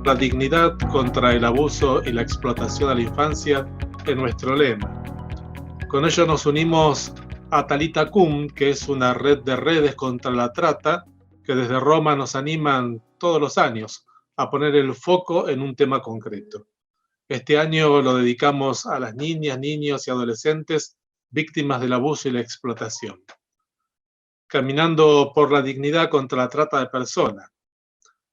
la dignidad contra el abuso y la explotación a la infancia es nuestro lema. Con ello nos unimos a Talita Kum, que es una red de redes contra la trata, que desde Roma nos animan todos los años a poner el foco en un tema concreto. Este año lo dedicamos a las niñas, niños y adolescentes víctimas del abuso y la explotación. Caminando por la dignidad contra la trata de personas.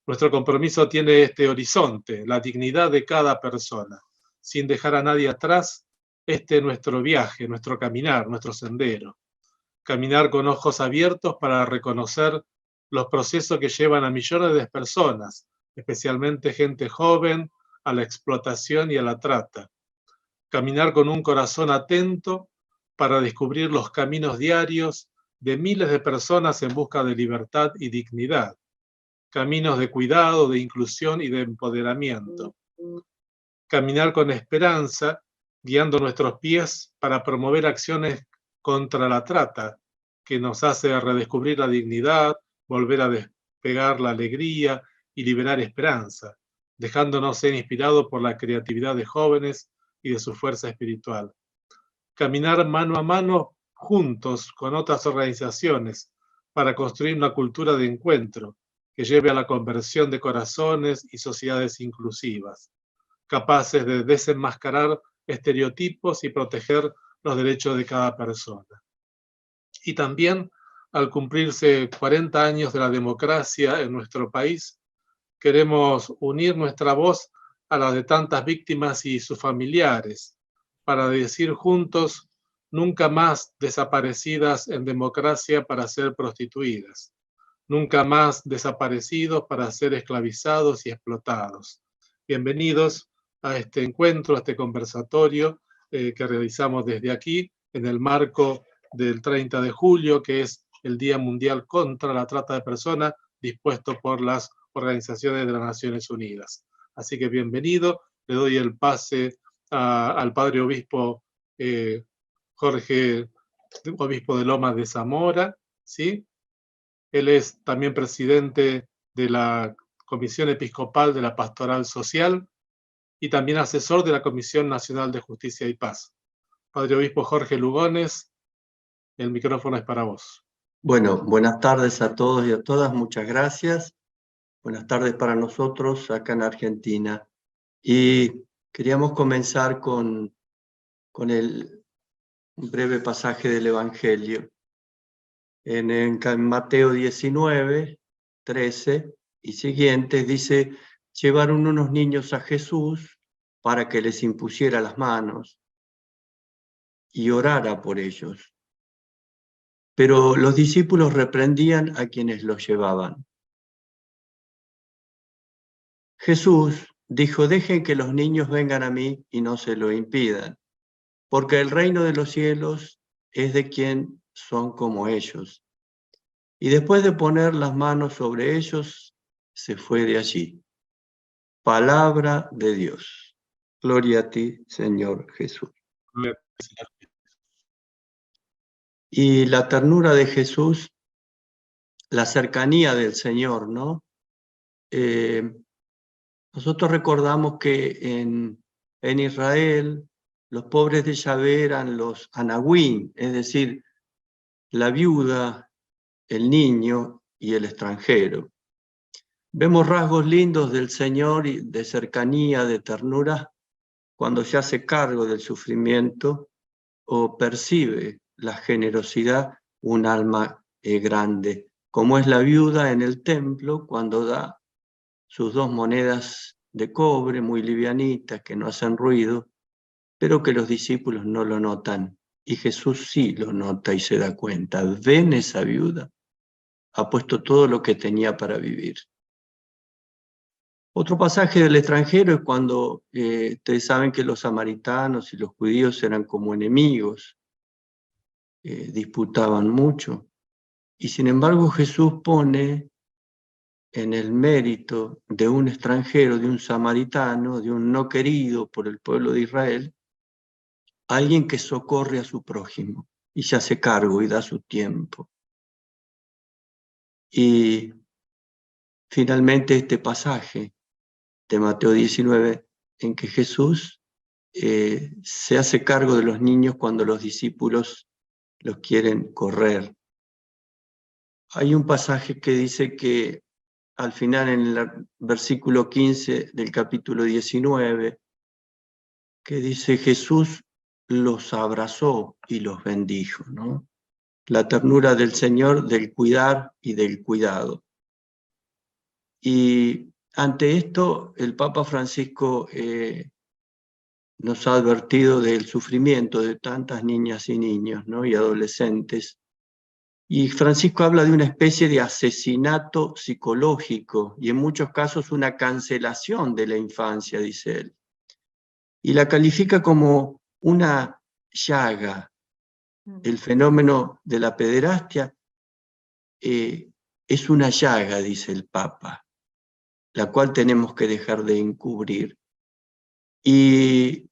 Nuestro compromiso tiene este horizonte, la dignidad de cada persona, sin dejar a nadie atrás. Este es nuestro viaje, nuestro caminar, nuestro sendero. Caminar con ojos abiertos para reconocer los procesos que llevan a millones de personas, especialmente gente joven, a la explotación y a la trata. Caminar con un corazón atento para descubrir los caminos diarios de miles de personas en busca de libertad y dignidad. Caminos de cuidado, de inclusión y de empoderamiento. Caminar con esperanza, guiando nuestros pies para promover acciones contra la trata, que nos hace redescubrir la dignidad, volver a despegar la alegría y liberar esperanza, dejándonos ser inspirados por la creatividad de jóvenes y de su fuerza espiritual. Caminar mano a mano juntos con otras organizaciones para construir una cultura de encuentro que lleve a la conversión de corazones y sociedades inclusivas, capaces de desenmascarar estereotipos y proteger los derechos de cada persona. Y también, al cumplirse 40 años de la democracia en nuestro país, queremos unir nuestra voz a la de tantas víctimas y sus familiares, para decir juntos: nunca más desaparecidas en democracia para ser prostituidas, nunca más desaparecidos para ser esclavizados y explotados. Bienvenidos a este encuentro, a este conversatorio que realizamos desde aquí, en el marco del 30 de julio, que es el Día Mundial contra la Trata de Personas, dispuesto por las organizaciones de las Naciones Unidas. Así que bienvenido, le doy el pase al Padre Obispo Jorge, Obispo de Lomas de Zamora, ¿sí? Él es también presidente de la Comisión Episcopal de la Pastoral Social y también asesor de la Comisión Nacional de Justicia y Paz. Padre Obispo Jorge Lugones, el micrófono es para vos. Bueno, buenas tardes a todos y a todas, muchas gracias. Buenas tardes para nosotros acá en Argentina. Y queríamos comenzar con un breve pasaje del Evangelio. En Mateo 19, 13 y siguientes dice: llevaron unos niños a Jesús para que les impusiera las manos y orara por ellos. Pero los discípulos reprendían a quienes los llevaban. Jesús dijo: dejen que los niños vengan a mí y no se lo impidan, porque el reino de los cielos es de quien son como ellos. Y después de poner las manos sobre ellos, se fue de allí. Palabra de Dios. Gloria a ti, Señor Jesús. Y la ternura de Jesús, la cercanía del Señor, ¿no? Nosotros recordamos que en Israel los pobres de Yahvé eran los anahuín, es decir, la viuda, el niño y el extranjero. Vemos rasgos lindos del Señor y de cercanía, de ternura, cuando se hace cargo del sufrimiento o percibe la generosidad un alma grande, como es la viuda en el templo cuando da sus 2 monedas de cobre muy livianitas que no hacen ruido, pero que los discípulos no lo notan. Y Jesús sí lo nota y se da cuenta. ¿Ven esa viuda? Ha puesto todo lo que tenía para vivir. Otro pasaje del extranjero es cuando ustedes saben que los samaritanos y los judíos eran como enemigos, disputaban mucho. Y sin embargo Jesús pone en el mérito de un extranjero, de un samaritano, de un no querido por el pueblo de Israel, alguien que socorre a su prójimo y se hace cargo y da su tiempo. Y finalmente este pasaje de Mateo 19, en que Jesús se hace cargo de los niños cuando los discípulos los quieren correr. Hay un pasaje que dice que al final, en el versículo 15 del capítulo 19, que dice: Jesús los abrazó y los bendijo, ¿no? La ternura del Señor, del cuidar y del cuidado. Y ante esto, el Papa Francisco nos ha advertido del sufrimiento de tantas niñas y niños, ¿no? Y adolescentes. Y Francisco habla de una especie de asesinato psicológico y en muchos casos una cancelación de la infancia, dice él. Y la califica como una llaga. El fenómeno de la pederastia es una llaga, dice el Papa, la cual tenemos que dejar de encubrir. Y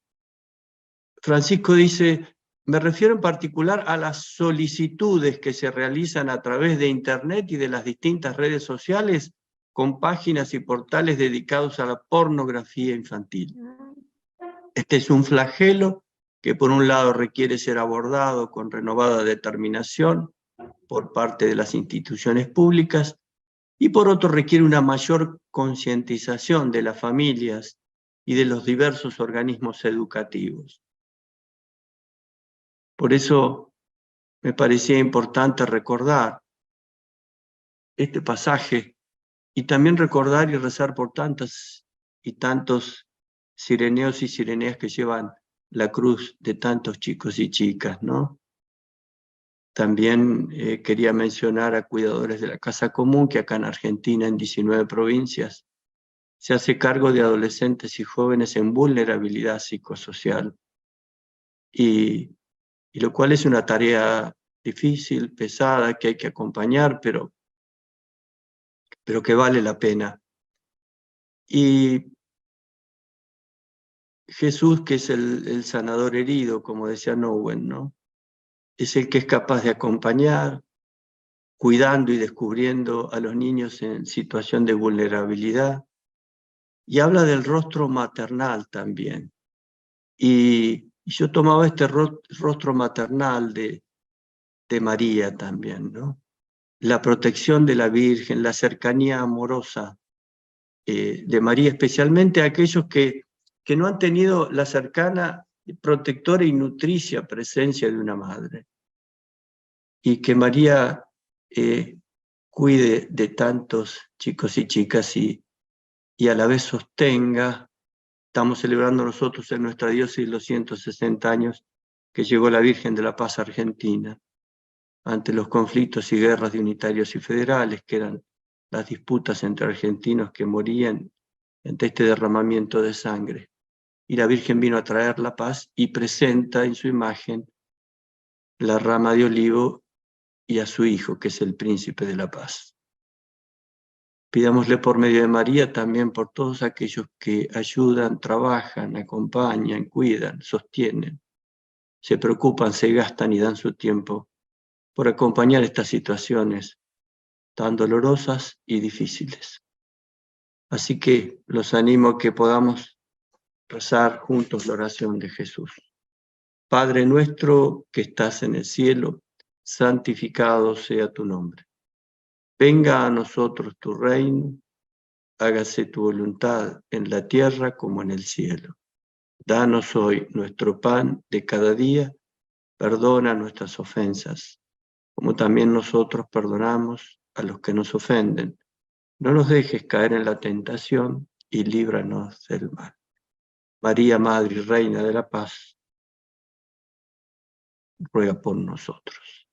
Francisco dice: me refiero en particular a las solicitudes que se realizan a través de Internet y de las distintas redes sociales con páginas y portales dedicados a la pornografía infantil. Este es un flagelo que por un lado requiere ser abordado con renovada determinación por parte de las instituciones públicas y por otro requiere una mayor concientización de las familias y de los diversos organismos educativos. Por eso me parecía importante recordar este pasaje y también recordar y rezar por tantas y tantos sireneos y sireneas que llevan la cruz de tantos chicos y chicas, ¿no? También quería mencionar a cuidadores de la Casa Común, que acá en Argentina, en 19 provincias, se hace cargo de adolescentes y jóvenes en vulnerabilidad psicosocial. Y lo cual es una tarea difícil, pesada, que hay que acompañar, pero que vale la pena. Y Jesús, que es el sanador herido, como decía Nowen, ¿no? Es el que es capaz de acompañar, cuidando y descubriendo a los niños en situación de vulnerabilidad. Y habla del rostro maternal también. Y yo tomaba este rostro maternal de María también, ¿no? La protección de la Virgen, la cercanía amorosa de María, especialmente a aquellos que no han tenido la cercana, protectora y nutricia presencia de una madre. Y que María cuide de tantos chicos y chicas y a la vez sostenga. Estamos celebrando nosotros en nuestra diócesis los 160 años que llegó la Virgen de la Paz a Argentina, ante los conflictos y guerras de unitarios y federales, que eran las disputas entre argentinos que morían ante este derramamiento de sangre. Y la Virgen vino a traer la paz y presenta en su imagen la rama de olivo y a su Hijo, que es el príncipe de la paz. Pidámosle por medio de María también por todos aquellos que ayudan, trabajan, acompañan, cuidan, sostienen, se preocupan, se gastan y dan su tiempo por acompañar estas situaciones tan dolorosas y difíciles. Así que los animo a que podamos rezar juntos la oración de Jesús. Padre nuestro que estás en el cielo, santificado sea tu nombre. Venga a nosotros tu reino, hágase tu voluntad en la tierra como en el cielo. Danos hoy nuestro pan de cada día, perdona nuestras ofensas, como también nosotros perdonamos a los que nos ofenden. No nos dejes caer en la tentación y líbranos del mal. María, Madre y Reina de la Paz, ruega por nosotros.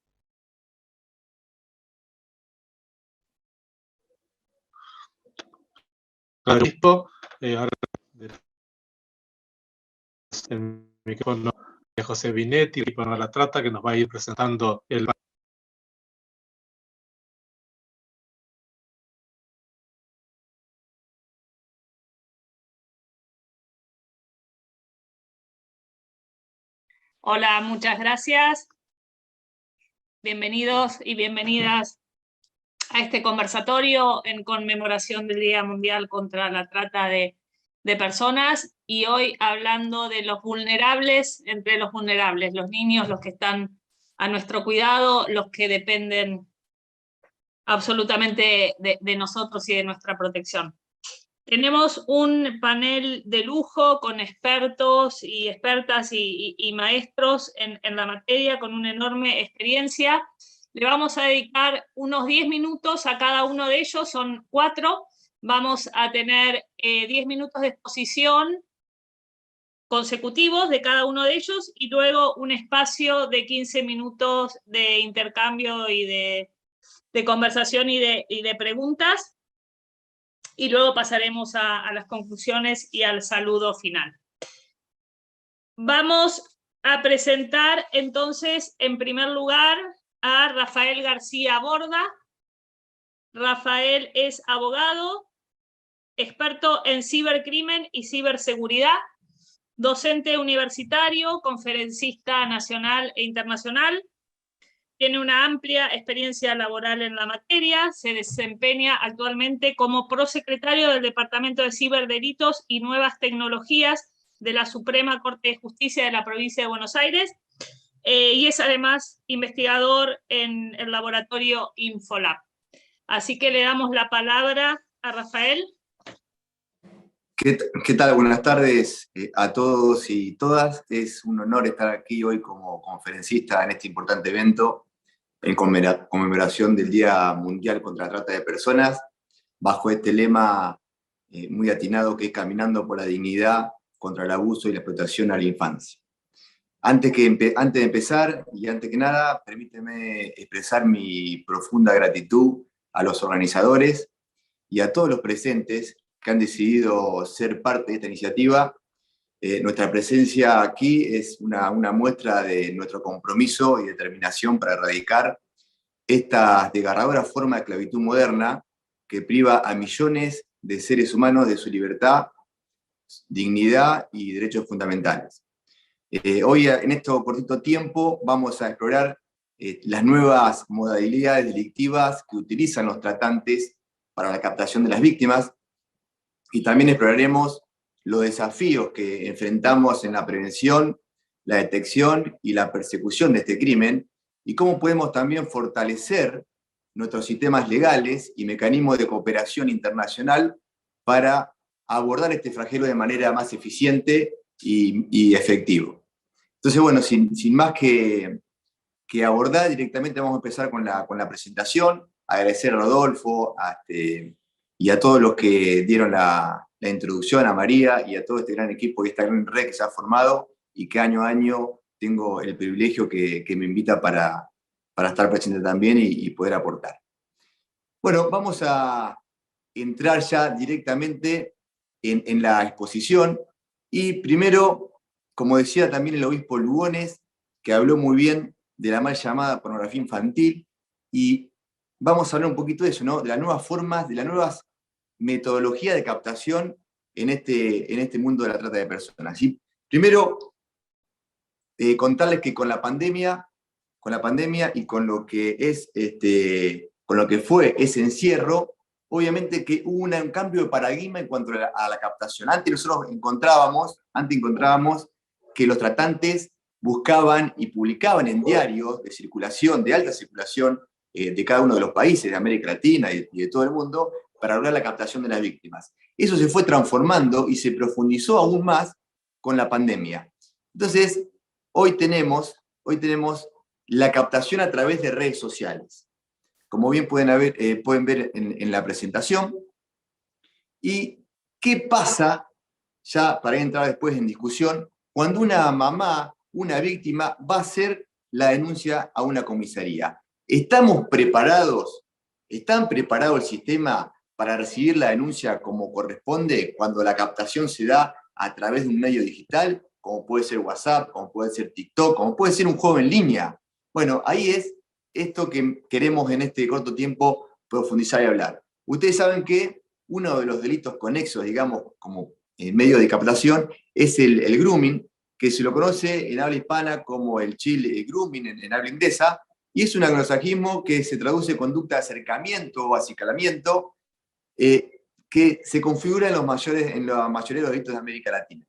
Obispo, ahora el micrófono de José Binetti, y para la trata, que nos va a ir presentando el... Hola, muchas gracias. Bienvenidos y bienvenidas a este conversatorio en conmemoración del Día Mundial contra la Trata de de personas y hoy hablando de los vulnerables entre los vulnerables, los niños, los que están a nuestro cuidado, los que dependen absolutamente de nosotros y de nuestra protección. Tenemos un panel de lujo con expertos y expertas y maestros en la materia con una enorme experiencia. Le vamos a dedicar unos 10 minutos a cada uno de ellos, son 4. Vamos a tener 10 minutos de exposición consecutivos de cada uno de ellos y luego un espacio de 15 minutos de intercambio y de conversación y de preguntas. Y luego pasaremos a las conclusiones y al saludo final. Vamos a presentar entonces, en primer lugar, a Rafael García Borda. Rafael es abogado, experto en cibercrimen y ciberseguridad, docente universitario, conferencista nacional e internacional. Tiene una amplia experiencia laboral en la materia, se desempeña actualmente como prosecretario del Departamento de Ciberdelitos y Nuevas Tecnologías de la Suprema Corte de Justicia de la Provincia de Buenos Aires, y es además investigador en el laboratorio Infolab. Así que le damos la palabra a Rafael. ¿Qué tal? Buenas tardes a todos y todas. Es un honor estar aquí hoy como conferencista en este importante evento en conmemoración del Día Mundial contra la Trata de Personas, bajo este lema muy atinado que es Caminando por la Dignidad contra el Abuso y la Explotación a la Infancia. Antes de empezar, y antes que nada, permíteme expresar mi profunda gratitud a los organizadores y a todos los presentes que han decidido ser parte de esta iniciativa. Nuestra presencia aquí es una muestra de nuestro compromiso y determinación para erradicar esta desgarradora forma de esclavitud moderna que priva a millones de seres humanos de su libertad, dignidad y derechos fundamentales. Hoy, en este cortito tiempo, vamos a explorar las nuevas modalidades delictivas que utilizan los tratantes para la captación de las víctimas, y también exploraremos los desafíos que enfrentamos en la prevención, la detección y la persecución de este crimen, y cómo podemos también fortalecer nuestros sistemas legales y mecanismos de cooperación internacional para abordar este flagelo de manera más eficiente y efectivo. Entonces, bueno, sin más que abordar, directamente vamos a empezar con la presentación. Agradecer a Rodolfo y a todos los que dieron la introducción, a María y a todo este gran equipo y esta gran red que se ha formado y que año a año tengo el privilegio que me invita para estar presente también y poder aportar. Bueno, vamos a entrar ya directamente en la exposición, y primero, como decía también el obispo Lugones, que habló muy bien de la mal llamada pornografía infantil, y vamos a hablar un poquito de eso, ¿no? De las nuevas formas, de las nuevas metodologías de captación en este mundo de la trata de personas. ¿Sí? Primero, contarles que con la pandemia y con lo que fue ese encierro, obviamente que hubo un cambio de paradigma en cuanto a la captación. Antes nosotros encontrábamos que los tratantes buscaban y publicaban en diarios de circulación, de alta circulación, de cada uno de los países de América Latina y de todo el mundo, para lograr la captación de las víctimas. Eso se fue transformando y se profundizó aún más con la pandemia. Entonces, hoy tenemos la captación a través de redes sociales, como bien pueden ver en la presentación. ¿Y qué pasa, ya para entrar después en discusión, cuando una mamá, una víctima, va a hacer la denuncia a una comisaría? ¿Estamos preparados? ¿Están preparado el sistema para recibir la denuncia como corresponde cuando la captación se da a través de un medio digital, como puede ser WhatsApp, como puede ser TikTok, como puede ser un juego en línea? Bueno, ahí es esto que queremos en este corto tiempo profundizar y hablar. Ustedes saben que uno de los delitos conexos, digamos, como medio de captación, es el grooming, que se lo conoce en habla hispana como el child grooming en habla inglesa, y es un anglosajismo que se traduce en conducta de acercamiento o acicalamiento, que que se configura en la mayoría de los delitos de América Latina.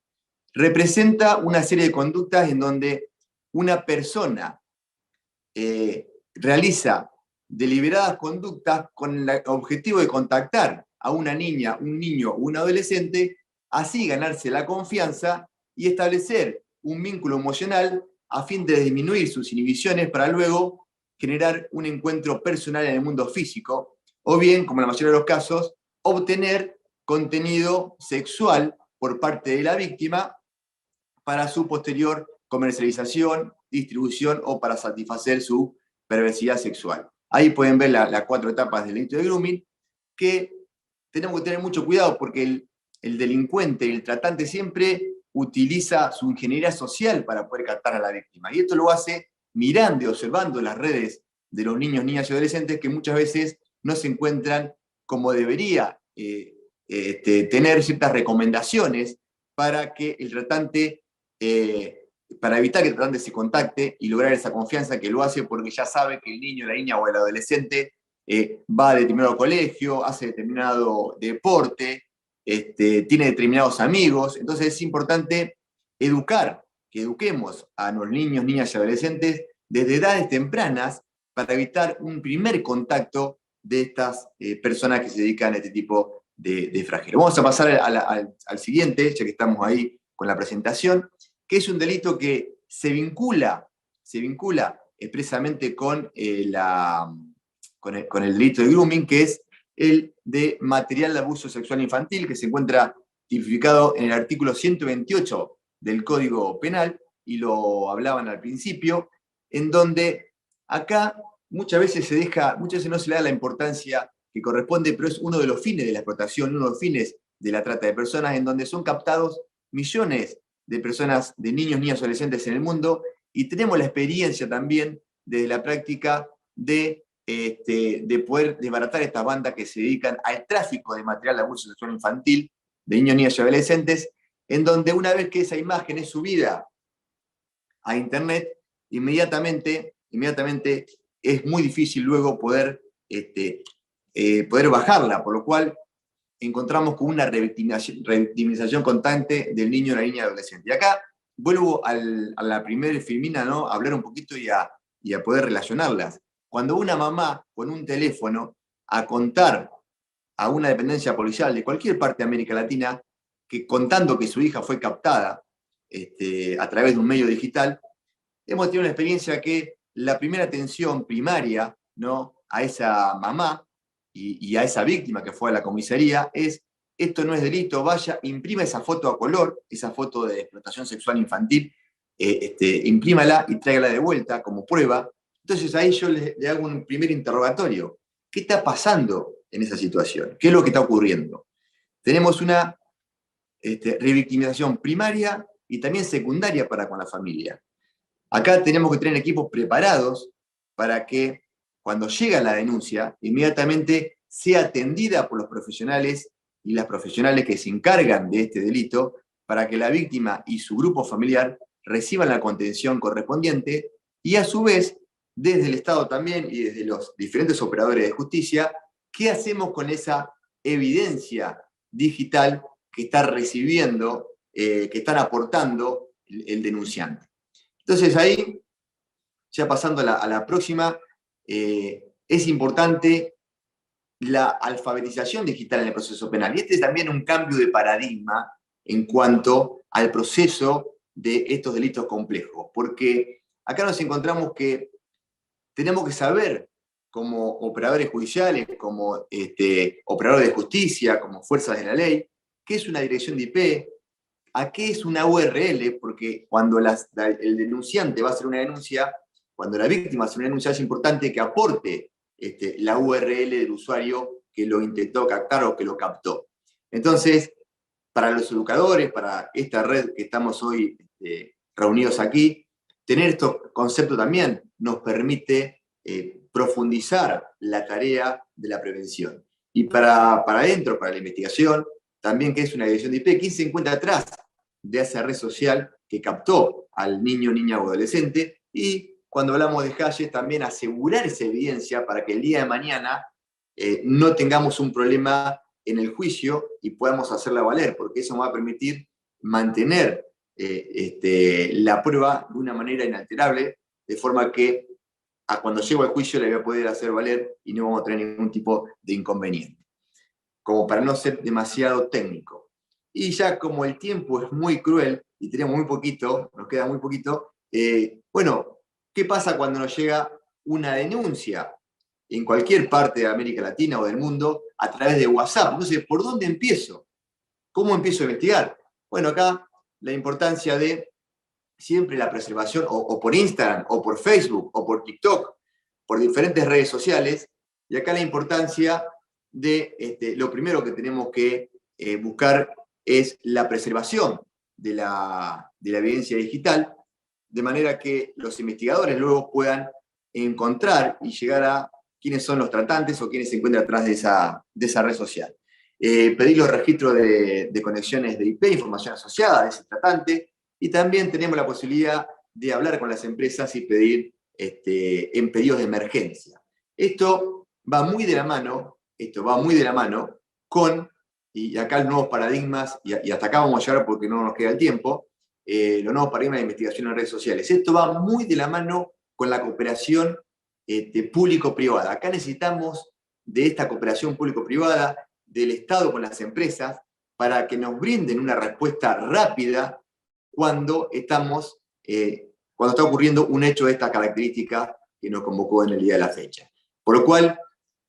Representa una serie de conductas en donde una persona realiza deliberadas conductas con el objetivo de contactar a una niña, un niño o un adolescente, así ganarse la confianza y establecer un vínculo emocional a fin de disminuir sus inhibiciones para luego generar un encuentro personal en el mundo físico, o bien, como en la mayoría de los casos, obtener contenido sexual por parte de la víctima para su posterior comercialización, distribución o para satisfacer su perversidad sexual. Ahí pueden ver las 4 etapas del delito de grooming, que tenemos que tener mucho cuidado porque el delincuente, el tratante siempre utiliza su ingeniería social para poder captar a la víctima. Y esto lo hace mirando y observando las redes de los niños, niñas y adolescentes que muchas veces no se encuentran como debería tener ciertas recomendaciones para que el tratante, para evitar que el tratante se contacte y lograr esa confianza que lo hace porque ya sabe que el niño, la niña o el adolescente va a determinado colegio, hace determinado deporte, tiene determinados amigos. Entonces es importante que eduquemos a los niños, niñas y adolescentes desde edades tempranas para evitar un primer contacto de estas personas que se dedican a este tipo de flagelo. Vamos a pasar al siguiente, ya que estamos ahí con la presentación, que es un delito que se vincula expresamente con el delito de grooming, que es el de material de abuso sexual infantil, que se encuentra tipificado en el artículo 128 del Código Penal, y lo hablaban al principio, en donde acá muchas veces no se le da la importancia que corresponde, pero es uno de los fines de la explotación, uno de los fines de la trata de personas, en donde son captados millones de personas, de niños, niñas, adolescentes en el mundo, y tenemos la experiencia también desde la práctica de poder desbaratar estas bandas que se dedican al tráfico de material de abuso sexual infantil de niños, niñas y adolescentes, en donde una vez que esa imagen es subida a internet, inmediatamente es muy difícil luego poder bajarla, por lo cual encontramos con una revictimización constante del niño, la niña y adolescente. Y acá vuelvo a la primera filmina, ¿no? A hablar un poquito y a poder relacionarlas. Cuando una mamá con un teléfono a contar a una dependencia policial de cualquier parte de América Latina, contando que su hija fue captada a través de un medio digital, hemos tenido una experiencia que la primera atención primaria, ¿no?, a esa mamá y a esa víctima que fue a la comisaría es: esto no es delito, vaya, imprima esa foto a color, esa foto de explotación sexual infantil, imprímala y tráigala de vuelta como prueba. Entonces ahí yo le hago un primer interrogatorio. ¿Qué está pasando en esa situación? ¿Qué es lo que está ocurriendo? Tenemos una revictimización primaria y también secundaria para con la familia. Acá tenemos que tener equipos preparados para que cuando llega la denuncia, inmediatamente sea atendida por los profesionales y las profesionales que se encargan de este delito, para que la víctima y su grupo familiar reciban la contención correspondiente, y a su vez, desde el Estado también y desde los diferentes operadores de justicia, ¿qué hacemos con esa evidencia digital que está recibiendo, que están aportando el denunciante? Entonces ahí, ya pasando a la próxima, es importante la alfabetización digital en el proceso penal. Y este es también un cambio de paradigma en cuanto al proceso de estos delitos complejos, porque acá nos encontramos que tenemos que saber, como operadores judiciales, como operadores de justicia, como fuerzas de la ley, qué es una dirección de IP, a qué es una URL, porque cuando el denunciante va a hacer una denuncia, cuando la víctima hace una denuncia, es importante que aporte la URL del usuario que lo intentó captar o que lo captó. Entonces, para los educadores, para esta red que estamos hoy reunidos aquí, tener estos conceptos también nos permite profundizar la tarea de la prevención. Y para adentro, para la investigación, también qué es una dirección de IP, quién se encuentra atrás de esa red social que captó al niño, niña o adolescente, y cuando hablamos de hashes, también asegurar esa evidencia para que el día de mañana no tengamos un problema en el juicio y podamos hacerla valer, porque eso va a permitir mantener la prueba de una manera inalterable, de forma que cuando llego al juicio la voy a poder hacer valer y no vamos a tener ningún tipo de inconveniente, como para no ser demasiado técnico. Y ya como el tiempo es muy cruel y tenemos muy poquito, nos queda muy poquito, bueno, ¿qué pasa cuando nos llega una denuncia en cualquier parte de América Latina o del mundo a través de WhatsApp? Entonces, ¿por dónde empiezo? ¿Cómo empiezo a investigar? Bueno, acá la importancia de siempre la preservación, o por Instagram, o por Facebook, o por TikTok, por diferentes redes sociales, y acá la importancia de lo primero que tenemos que buscar es la preservación de la evidencia digital, de manera que los investigadores luego puedan encontrar y llegar a quiénes son los tratantes o quiénes se encuentran atrás de esa red social. Pedir los registros de conexiones de IP, información asociada de ese tratante, y también tenemos la posibilidad de hablar con las empresas y pedir en pedidos de emergencia. Esto va muy de la mano con, y acá los nuevos paradigmas, y hasta acá vamos a llegar porque no nos queda el tiempo, los nuevos paradigmas de investigación en redes sociales. Esto va muy de la mano con la cooperación público-privada. Acá necesitamos de esta cooperación público-privada, del Estado con las empresas, para que nos brinden una respuesta rápida cuando está ocurriendo un hecho de esta característica que nos convocó en el día de la fecha. Por lo cual,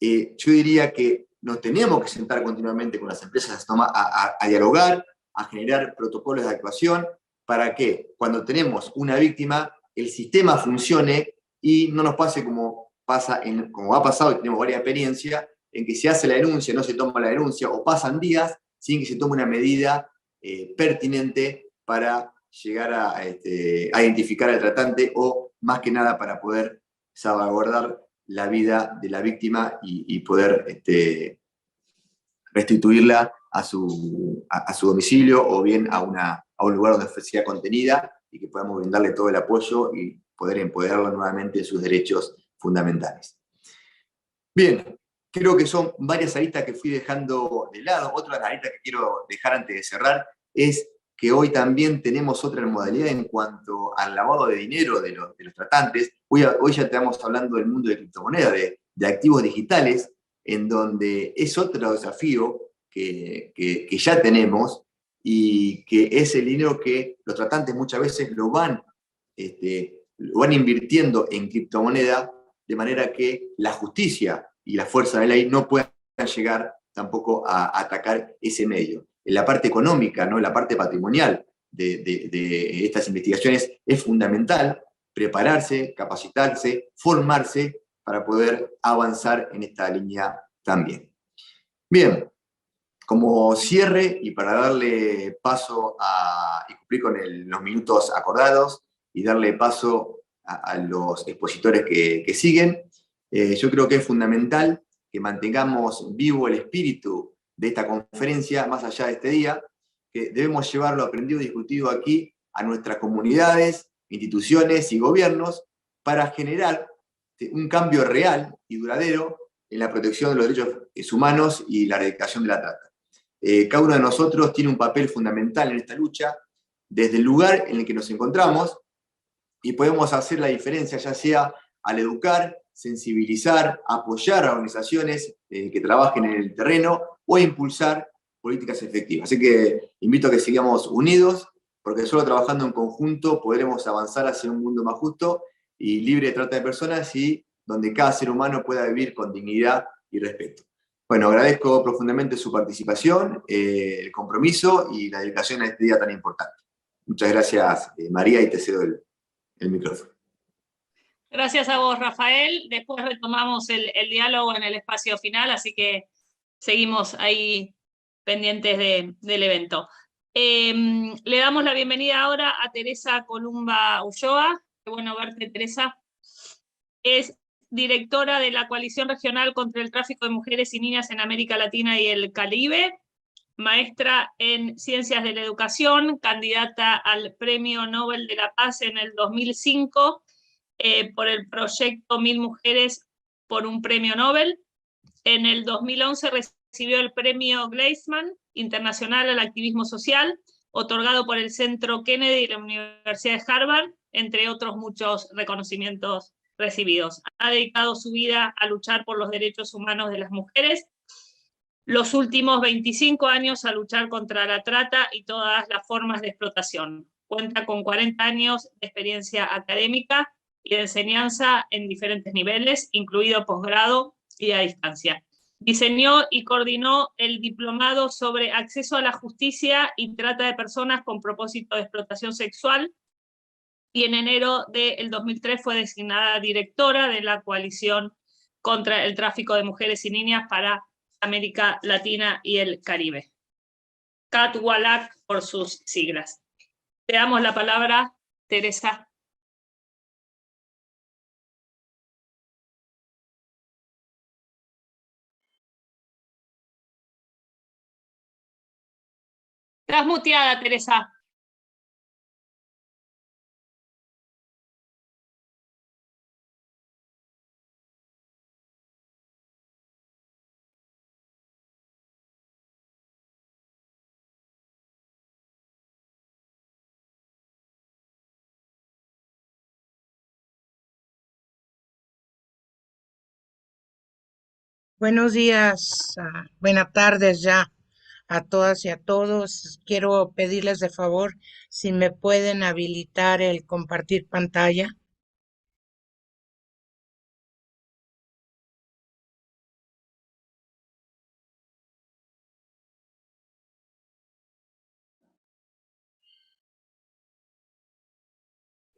yo diría que nos tenemos que sentar continuamente con las empresas a dialogar, a generar protocolos de actuación, para que cuando tenemos una víctima, el sistema funcione y no nos pase como ha pasado, y tenemos varias experiencias, en que se hace la denuncia, no se toma la denuncia, o pasan días sin que se tome una medida pertinente para llegar a identificar al tratante, o más que nada para poder salvaguardar la vida de la víctima y poder restituirla a su domicilio, o bien a un lugar donde sea contenida, y que podamos brindarle todo el apoyo y poder empoderarla nuevamente de sus derechos fundamentales. Bien, creo que son varias aristas que fui dejando de lado. Otra de las aristas que quiero dejar antes de cerrar es que hoy también tenemos otra modalidad en cuanto al lavado de dinero de los tratantes. Hoy ya estamos hablando del mundo de criptomonedas, de activos digitales, en donde es otro desafío que ya tenemos, y que es el dinero que los tratantes muchas veces lo van invirtiendo en criptomoneda, de manera que la justicia y la fuerza de ley no puedan llegar tampoco a atacar ese medio. En la parte económica, ¿no? En la parte patrimonial de estas investigaciones es fundamental prepararse, capacitarse, formarse para poder avanzar en esta línea también. Bien, como cierre y para darle paso y cumplir con los minutos acordados y darle paso a los expositores que siguen, yo creo que es fundamental que mantengamos vivo el espíritu de esta conferencia, más allá de este día, que debemos llevar lo aprendido y discutido aquí a nuestras comunidades, instituciones y gobiernos, para generar un cambio real y duradero en la protección de los derechos humanos y la erradicación de la trata. Cada uno de nosotros tiene un papel fundamental en esta lucha, desde el lugar en el que nos encontramos, y podemos hacer la diferencia, ya sea al educar, sensibilizar, apoyar a organizaciones que trabajen en el terreno, o impulsar políticas efectivas. Así que invito a que sigamos unidos, porque solo trabajando en conjunto podremos avanzar hacia un mundo más justo y libre de trata de personas, y donde cada ser humano pueda vivir con dignidad y respeto. Bueno, agradezco profundamente su participación, el compromiso y la dedicación a este día tan importante. Muchas gracias, María, y te cedo el micrófono. Gracias a vos, Rafael. Después retomamos el diálogo en el espacio final, así que seguimos ahí pendientes del evento. Le damos la bienvenida ahora a Teresa Columba Ulloa. Qué bueno verte, Teresa. Es directora de la Coalición Regional contra el Tráfico de Mujeres y Niñas en América Latina y el Caribe, maestra en Ciencias de la Educación, candidata al Premio Nobel de la Paz en el 2005, por el proyecto 1000 Mujeres por un Premio Nobel. En el 2011 recibió el premio Gleisman Internacional al Activismo Social, otorgado por el Centro Kennedy y la Universidad de Harvard, entre otros muchos reconocimientos recibidos. Ha dedicado su vida a luchar por los derechos humanos de las mujeres, los últimos 25 años a luchar contra la trata y todas las formas de explotación. Cuenta con 40 años de experiencia académica y de enseñanza en diferentes niveles, incluido posgrado y a distancia. Diseñó y coordinó el diplomado sobre acceso a la justicia y trata de personas con propósito de explotación sexual, y en enero del 2003 fue designada directora de la Coalición contra el Tráfico de Mujeres y Niñas para América Latina y el Caribe. CATWALAC por sus siglas. Te damos la palabra, Teresa. Estás muteada, Teresa. Buenos días, buenas tardes ya a todas y a todos. Quiero pedirles de favor si me pueden habilitar el compartir pantalla.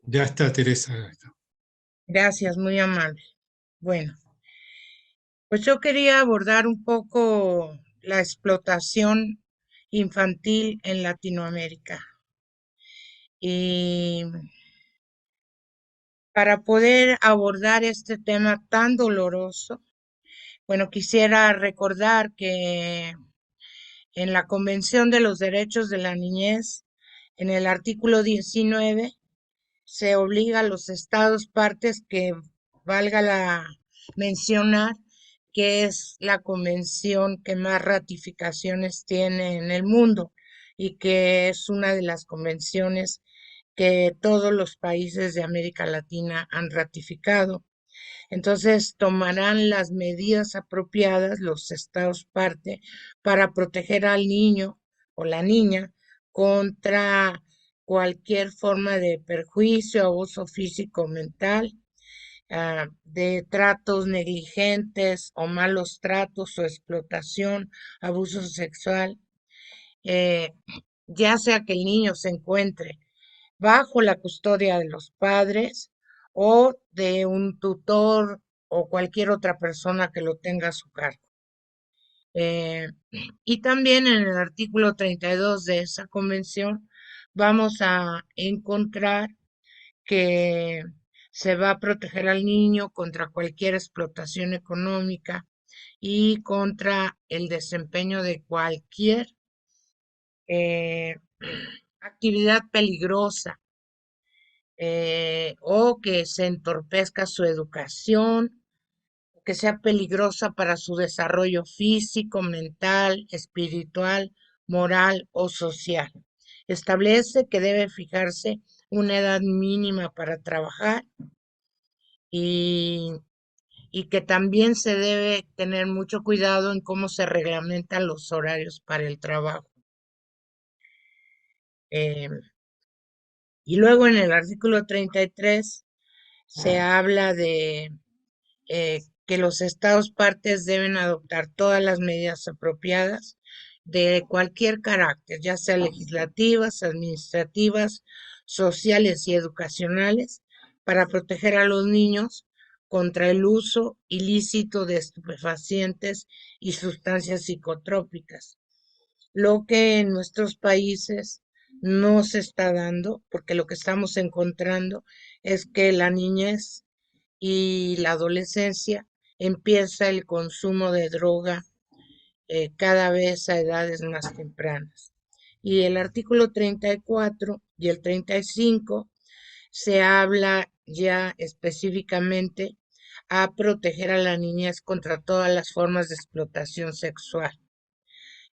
Ya está, Teresa. Gracias, muy amable. Bueno, pues yo quería abordar un poco la explotación infantil en Latinoamérica. Y para poder abordar este tema tan doloroso, bueno, quisiera recordar que en la Convención de los Derechos de la Niñez, en el artículo 19, se obliga a los estados partes que valga la mencionar que es la convención que más ratificaciones tiene en el mundo y que es una de las convenciones que todos los países de América Latina han ratificado. Entonces tomarán las medidas apropiadas los estados parte para proteger al niño o la niña contra cualquier forma de perjuicio, abuso físico o mental, de tratos negligentes o malos tratos o explotación, abuso sexual, eh, ya sea que el niño se encuentre bajo la custodia de los padres o de un tutor o cualquier otra persona que lo tenga a su cargo. Eh, y también en el artículo 32 de esa convención vamos a encontrar que se va a proteger al niño contra cualquier explotación económica y contra el desempeño de cualquier eh, actividad peligrosa, o que se entorpezca su educación, que sea peligrosa para su desarrollo físico, mental, espiritual, moral o social. Establece que debe fijarse una edad mínima para trabajar y, y que también se debe tener mucho cuidado en cómo se reglamentan los horarios para el trabajo. Eh, y luego en el artículo 33 se habla de que los estados partes deben adoptar todas las medidas apropiadas de cualquier carácter, ya sea legislativas, administrativas, sociales y educacionales, para proteger a los niños contra el uso ilícito de estupefacientes y sustancias psicotrópicas, lo que en nuestros países no se está dando, porque lo que estamos encontrando es que la niñez y la adolescencia empieza el consumo de droga cada vez a edades más tempranas. Y el artículo 34 y el 35 se habla ya específicamente a proteger a la niñez contra todas las formas de explotación sexual,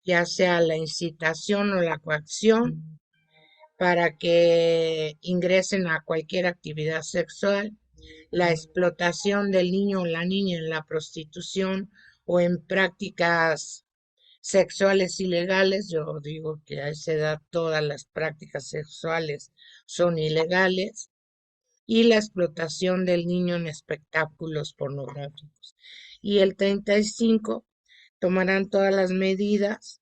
ya sea la incitación o la coacción para que ingresen a cualquier actividad sexual, la explotación del niño o la niña en la prostitución o en prácticas sexuales ilegales. Yo digo que a esa edad todas las prácticas sexuales son ilegales, y la explotación del niño en espectáculos pornográficos. Y el 35 tomarán todas las medidas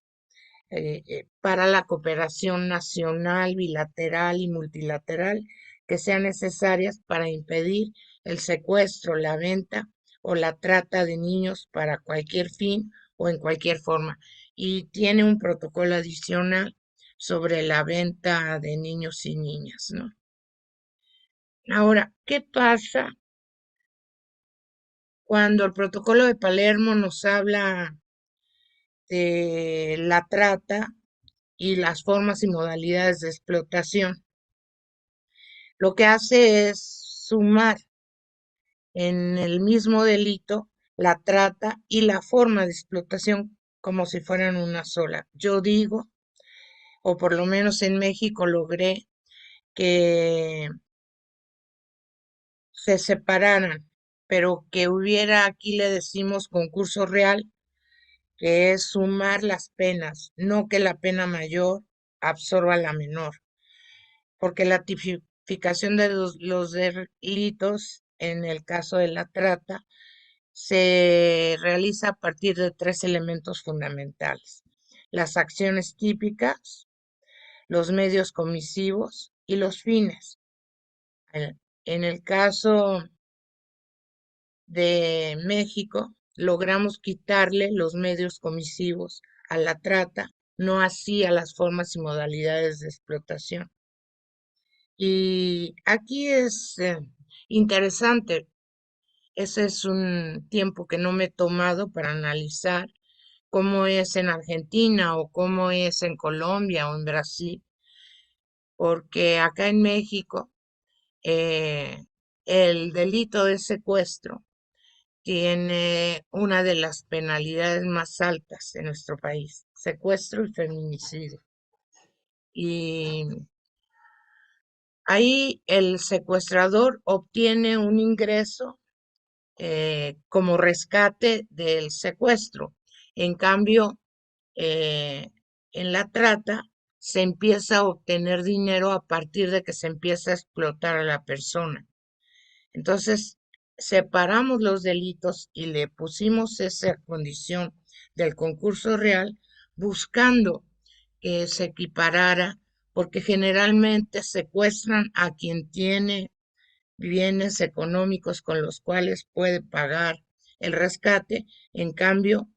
para la cooperación nacional, bilateral y multilateral que sean necesarias para impedir el secuestro, la venta o la trata de niños para cualquier fin o en cualquier forma. Y tiene un protocolo adicional sobre la venta de niños y niñas, ¿no? Ahora, ¿qué pasa cuando el protocolo de Palermo nos habla de la trata y las formas y modalidades de explotación? Lo que hace es sumar en el mismo delito la trata y la forma de explotación como si fueran una sola. Yo digo, o por lo menos en México logré que se separaran, pero que hubiera, aquí le decimos concurso real, que es sumar las penas, no que la pena mayor absorba la menor, porque la tipificación de los delitos en el caso de la trata se realiza a partir de tres elementos fundamentales: las acciones típicas, los medios comisivos y los fines. En el caso de México, logramos quitarle los medios comisivos a la trata, no así a las formas y modalidades de explotación. Y aquí es interesante, ese es un tiempo que no me he tomado para analizar cómo es en Argentina o cómo es en Colombia o en Brasil, porque acá en México eh, el delito de secuestro tiene una de las penalidades más altas en nuestro país: secuestro y feminicidio. Y ahí el secuestrador obtiene un ingreso como rescate del secuestro. En cambio, eh, en la trata se empieza a obtener dinero a partir de que se empieza a explotar a la persona. Entonces, separamos los delitos y le pusimos esa condición del concurso real buscando que se equiparara, porque generalmente secuestran a quien tiene bienes económicos con los cuales puede pagar el rescate. En cambio,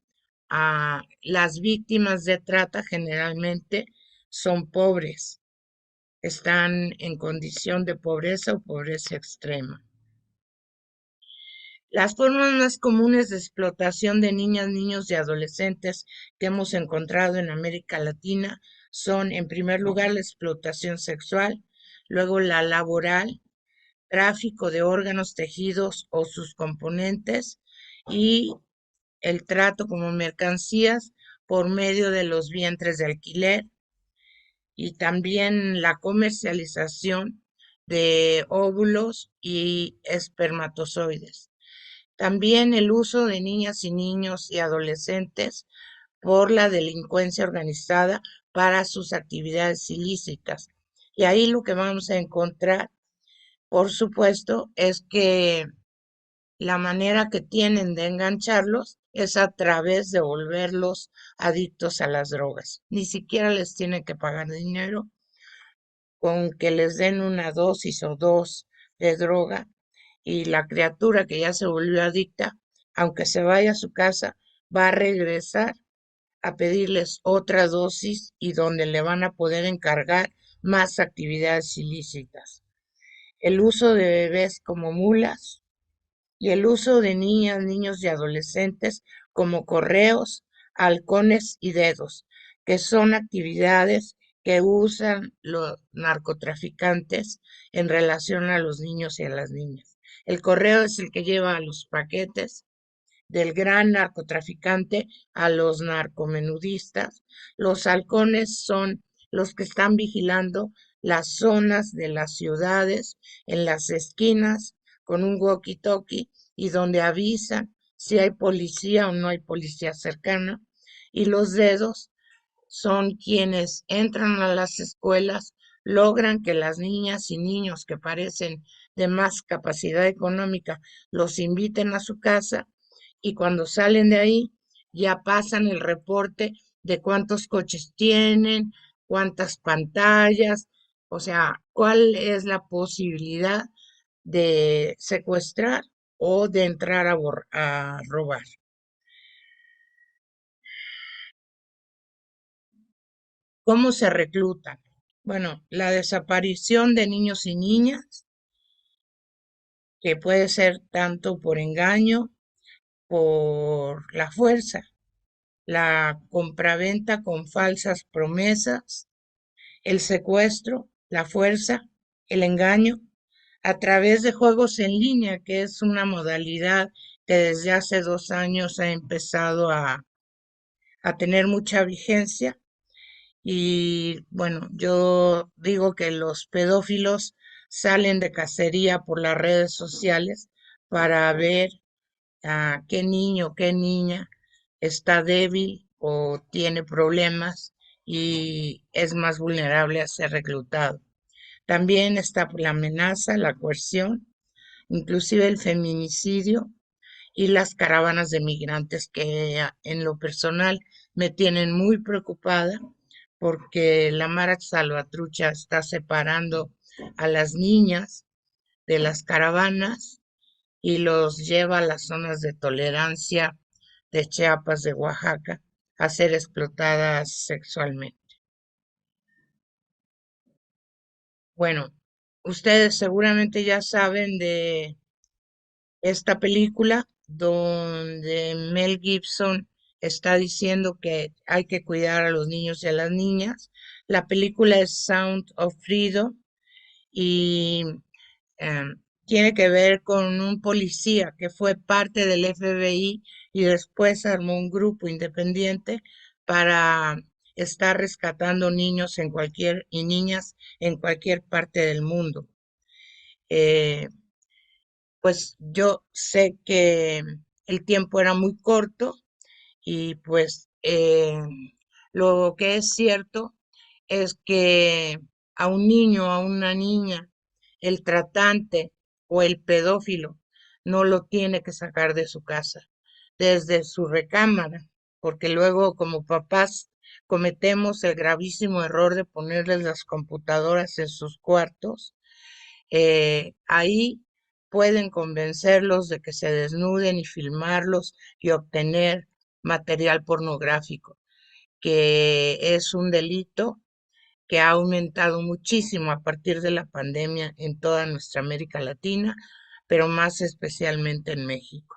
a las víctimas de trata generalmente son pobres, están en condición de pobreza o pobreza extrema. Las formas más comunes de explotación de niñas, niños y adolescentes que hemos encontrado en América Latina son, en primer lugar, la explotación sexual, luego la laboral, tráfico de órganos, tejidos o sus componentes, y el trato como mercancías por medio de los vientres de alquiler, y también la comercialización de óvulos y espermatozoides. También el uso de niñas y niños y adolescentes por la delincuencia organizada para sus actividades ilícitas. Y ahí lo que vamos a encontrar, por supuesto, es que la manera que tienen de engancharlos es a través de volverlos adictos a las drogas. Ni siquiera les tienen que pagar dinero, con que les den una dosis o dos de droga, y la criatura que ya se volvió adicta, aunque se vaya a su casa, va a regresar a pedirles otra dosis y donde le van a poder encargar más actividades ilícitas. El uso de bebés como mulas y el uso de niñas, niños y adolescentes como correos, halcones y dedos, que son actividades que usan los narcotraficantes en relación a los niños y a las niñas. El correo es el que lleva los paquetes del gran narcotraficante a los narcomenudistas. Los halcones son los que están vigilando las zonas de las ciudades, en las esquinas, con un walkie-talkie y donde avisan si hay policía o no hay policía cercana. Y los dedos son quienes entran a las escuelas, logran que las niñas y niños que parecen de más capacidad económica los inviten a su casa y cuando salen de ahí ya pasan el reporte de cuántos coches tienen, cuántas pantallas, o sea, cuál es la posibilidad de secuestrar o de entrar a robar. ¿Cómo se reclutan? Bueno, la desaparición de niños y niñas, que puede ser tanto por engaño, por la fuerza, la compraventa con falsas promesas, el secuestro, la fuerza, el engaño, a través de juegos en línea, que es una modalidad que desde hace 2 años ha empezado a tener mucha vigencia. Y bueno, yo digo que los pedófilos salen de cacería por las redes sociales para ver a qué niño, qué niña está débil o tiene problemas y es más vulnerable a ser reclutado. También está la amenaza, la coerción, inclusive el feminicidio y las caravanas de migrantes que en lo personal me tienen muy preocupada porque la Mara Salvatrucha está separando a las niñas de las caravanas y los lleva a las zonas de tolerancia de Chiapas, de Oaxaca, a ser explotadas sexualmente. Bueno, ustedes seguramente ya saben de esta película donde Mel Gibson está diciendo que hay que cuidar a los niños y a las niñas. La película es Sound of Freedom y tiene que ver con un policía que fue parte del FBI y después armó un grupo independiente para estar rescatando niños en cualquier y niñas en cualquier parte del mundo. Eh, pues yo sé que el tiempo era muy corto y pues lo que es cierto es que a un niño, a una niña, el tratante o el pedófilo no lo tiene que sacar de su casa, desde su recámara, porque luego como papás cometemos el gravísimo error de ponerles las computadoras en sus cuartos. Ahí pueden convencerlos de que se desnuden y filmarlos y obtener material pornográfico, que es un delito que ha aumentado muchísimo a partir de la pandemia en toda nuestra América Latina, pero más especialmente en México.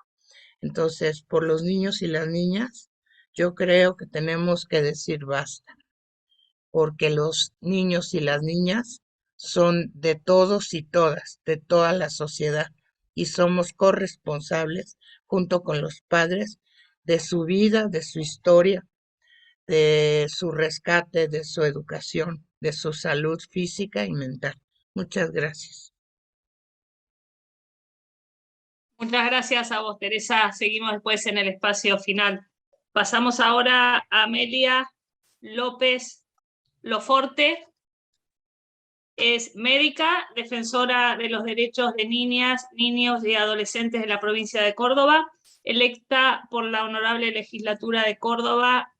Entonces, por los niños y las niñas, yo creo que tenemos que decir basta, porque los niños y las niñas son de todos y todas, de toda la sociedad, y somos corresponsables, junto con los padres, de su vida, de su historia, de su rescate, de su educación, de su salud física y mental. Muchas gracias. Muchas gracias a vos, Teresa. Seguimos después en el espacio final. Pasamos ahora a Amelia López Loforte. Es médica, defensora de los derechos de niñas, niños y adolescentes de la provincia de Córdoba, electa por la Honorable Legislatura de Córdoba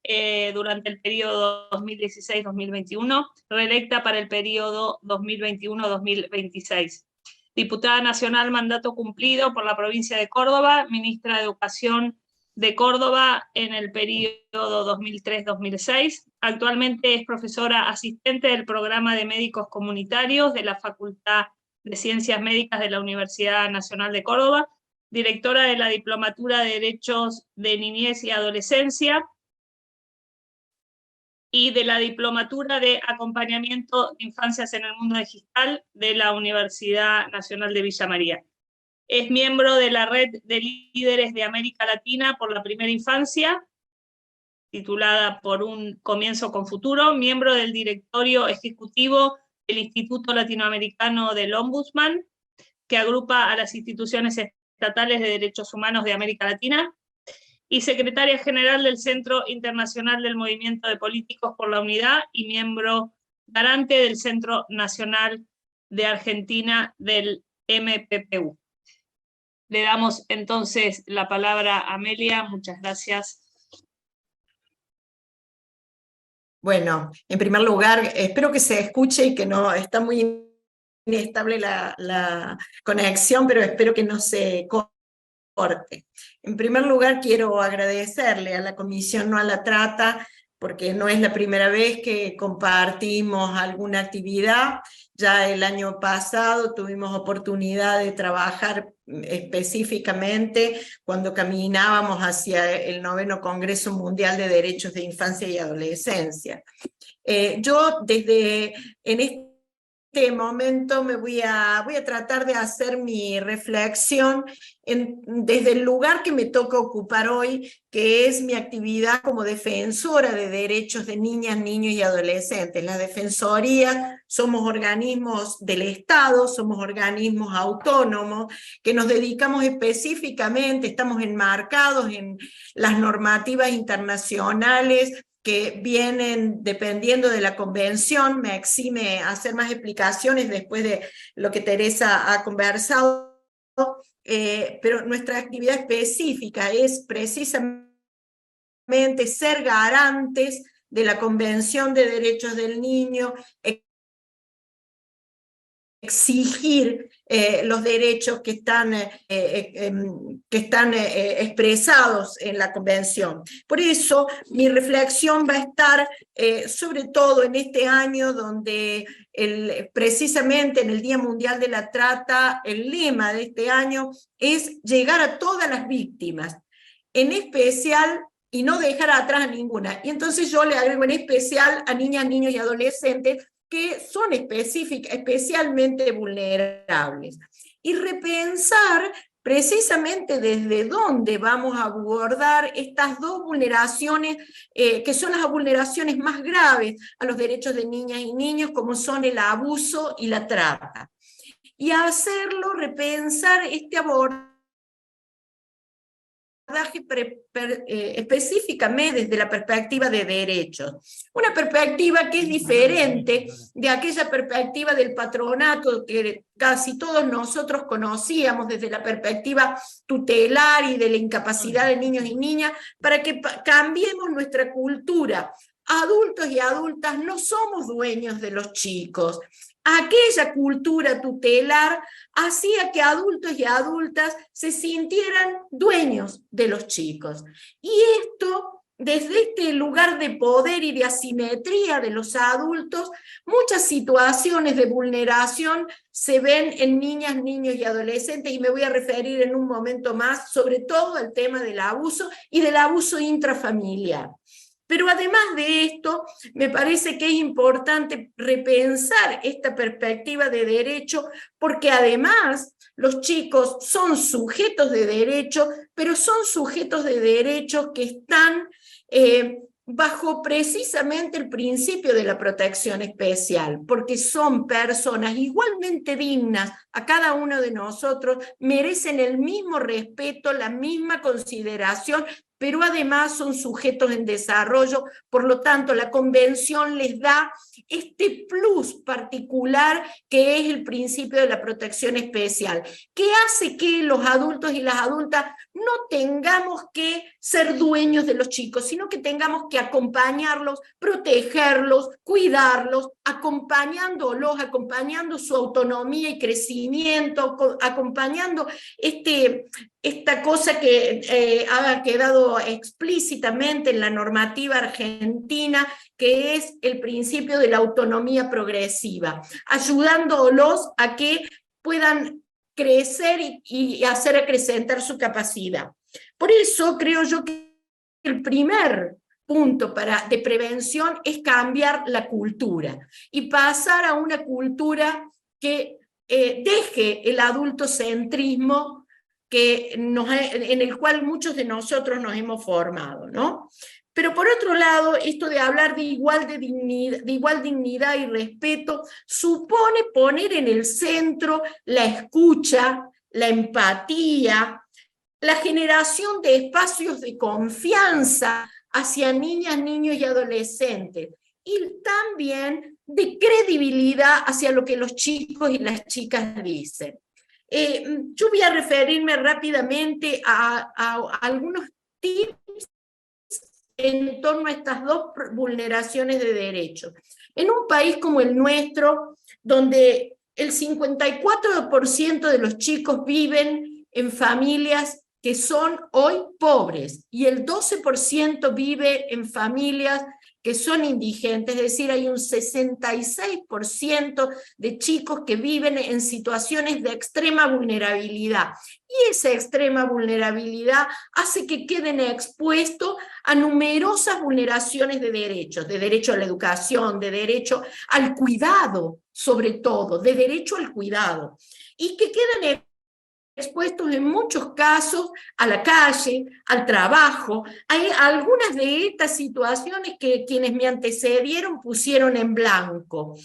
durante el periodo 2016-2021, reelecta para el periodo 2021-2026. Diputada nacional, mandato cumplido por la provincia de Córdoba, ministra de Educación de Córdoba en el periodo 2003-2006. Actualmente es profesora asistente del programa de médicos comunitarios de la Facultad de Ciencias Médicas de la Universidad Nacional de Córdoba, directora de la Diplomatura de Derechos de Niñez y Adolescencia y de la Diplomatura de Acompañamiento de Infancias en el Mundo Digital de la Universidad Nacional de Villa María. Es miembro de la Red de Líderes de América Latina por la Primera Infancia, titulada Por un Comienzo con Futuro, miembro del directorio ejecutivo del Instituto Latinoamericano del Ombudsman, que agrupa a las instituciones estatales de derechos humanos de América Latina, y secretaria general del Centro Internacional del Movimiento de Políticos por la Unidad y miembro garante del Centro Nacional de Argentina del MPPU. Le damos entonces la palabra a Amelia. Muchas gracias. Bueno, en primer lugar, espero que se escuche y que no está muy inestable la conexión, pero espero que no se corte. En primer lugar, quiero agradecerle a la Comisión No a la Trata, porque no es la primera vez que compartimos alguna actividad. Ya el año pasado tuvimos oportunidad de trabajar específicamente cuando caminábamos hacia el 9º Congreso Mundial de Derechos de Infancia y Adolescencia. Yo en este momento voy a tratar de hacer mi reflexión desde el lugar que me toca ocupar hoy, que es mi actividad como defensora de derechos de niñas, niños y adolescentes. Las defensorías somos organismos del Estado, somos organismos autónomos que nos dedicamos específicamente, estamos enmarcados en las normativas internacionales que vienen dependiendo de la convención. Me exime a hacer más explicaciones después de lo que Teresa ha conversado, pero nuestra actividad específica es precisamente ser garantes de la Convención de Derechos del Niño, exigir los derechos que están expresados en la Convención. Por eso mi reflexión va a estar sobre todo en este año donde precisamente en el Día Mundial de la Trata, el lema de este año es llegar a todas las víctimas, en especial y no dejar atrás a ninguna. Y entonces yo le agrego en especial a niñas, niños y adolescentes que son especialmente vulnerables. Y repensar precisamente desde dónde vamos a abordar estas dos vulneraciones, que son las vulneraciones más graves a los derechos de niñas y niños, como son el abuso y la trata. Y hacerlo, repensar este abordaje específicamente desde la perspectiva de derechos. Una perspectiva que es diferente de aquella perspectiva del patronato que casi todos nosotros conocíamos desde la perspectiva tutelar y de la incapacidad de niños y niñas, para que cambiemos nuestra cultura. Adultos y adultas no somos dueños de los chicos. Aquella cultura tutelar hacía que adultos y adultas se sintieran dueños de los chicos. Y esto, desde este lugar de poder y de asimetría de los adultos, muchas situaciones de vulneración se ven en niñas, niños y adolescentes, y me voy a referir en un momento más sobre todo al tema del abuso y del abuso intrafamiliar. Pero además de esto, me parece que es importante repensar esta perspectiva de derecho, porque además los chicos son sujetos de derecho, pero son sujetos de derechos que están bajo precisamente el principio de la protección especial, porque son personas igualmente dignas a cada uno de nosotros, merecen el mismo respeto, la misma consideración, pero además son sujetos en desarrollo. Por lo tanto, la Convención les da este plus particular que es el principio de la protección especial, que hace que los adultos y las adultas no tengamos que ser dueños de los chicos, sino que tengamos que acompañarlos, protegerlos, cuidarlos, acompañándolos, acompañando su autonomía y crecimiento, acompañando esta cosa que ha quedado explícitamente en la normativa argentina, que es el principio de la autonomía progresiva, ayudándolos a que puedan crecer y hacer acrecentar su capacidad. Por eso creo yo que el primer punto de prevención es cambiar la cultura y pasar a una cultura que deje el adultocentrismo en el cual muchos de nosotros nos hemos formado, ¿no? Pero por otro lado, esto de hablar de igual dignidad y respeto supone poner en el centro la escucha, la empatía, la generación de espacios de confianza hacia niñas, niños y adolescentes, y también de credibilidad hacia lo que los chicos y las chicas dicen. Yo voy a referirme rápidamente a algunos tips en torno a estas dos vulneraciones de derechos. En un país como el nuestro, donde el 54% de los chicos viven en familias que son hoy pobres y el 12% vive en familias que son indigentes, es decir, hay un 66% de chicos que viven en situaciones de extrema vulnerabilidad. Y esa extrema vulnerabilidad hace que queden expuestos a numerosas vulneraciones de derecho a la educación, de derecho al cuidado, sobre todo, de derecho al cuidado, y que quedan expuestos en muchos casos a la calle, al trabajo. Hay algunas de estas situaciones que quienes me antecedieron pusieron en blanco.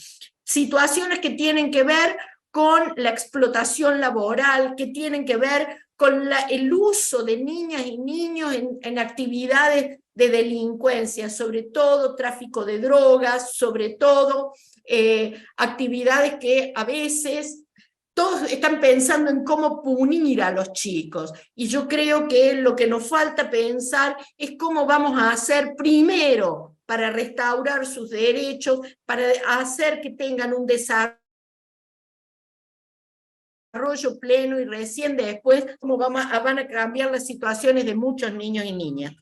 Situaciones que tienen que ver con la explotación laboral, que tienen que ver con el uso de niñas y niños en actividades de delincuencia, sobre todo tráfico de drogas, sobre todo actividades que a veces todos están pensando en cómo punir a los chicos, y yo creo que lo que nos falta pensar es cómo vamos a hacer primero para restaurar sus derechos, para hacer que tengan un desarrollo pleno, y recién después cómo van a cambiar las situaciones de muchos niños y niñas.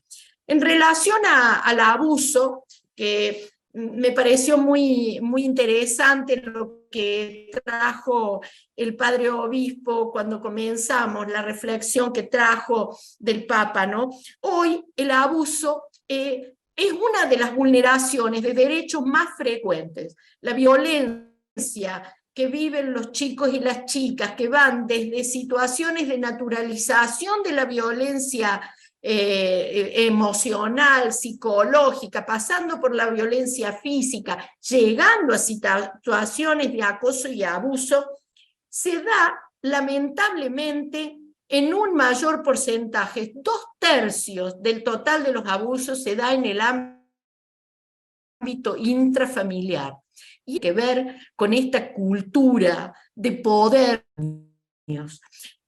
En relación al abuso, que me pareció muy interesante lo que trajo el padre obispo cuando comenzamos, la reflexión que trajo del Papa, ¿no? Hoy el abuso es una de las vulneraciones de derechos más frecuentes. La violencia que viven los chicos y las chicas, que van desde situaciones de naturalización de la violencia emocional, psicológica, pasando por la violencia física, llegando a situaciones de acoso y abuso, se da lamentablemente en un mayor porcentaje. 2/3 del total de los abusos se da en el ámbito intrafamiliar, y tiene que ver con esta cultura de poder.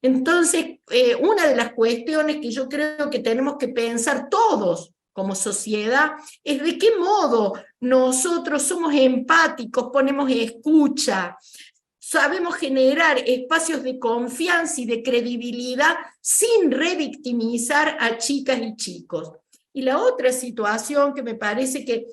Entonces, una de las cuestiones que yo creo que tenemos que pensar todos como sociedad es de qué modo nosotros somos empáticos, ponemos escucha, sabemos generar espacios de confianza y de credibilidad sin revictimizar a chicas y chicos. Y la otra situación que me parece que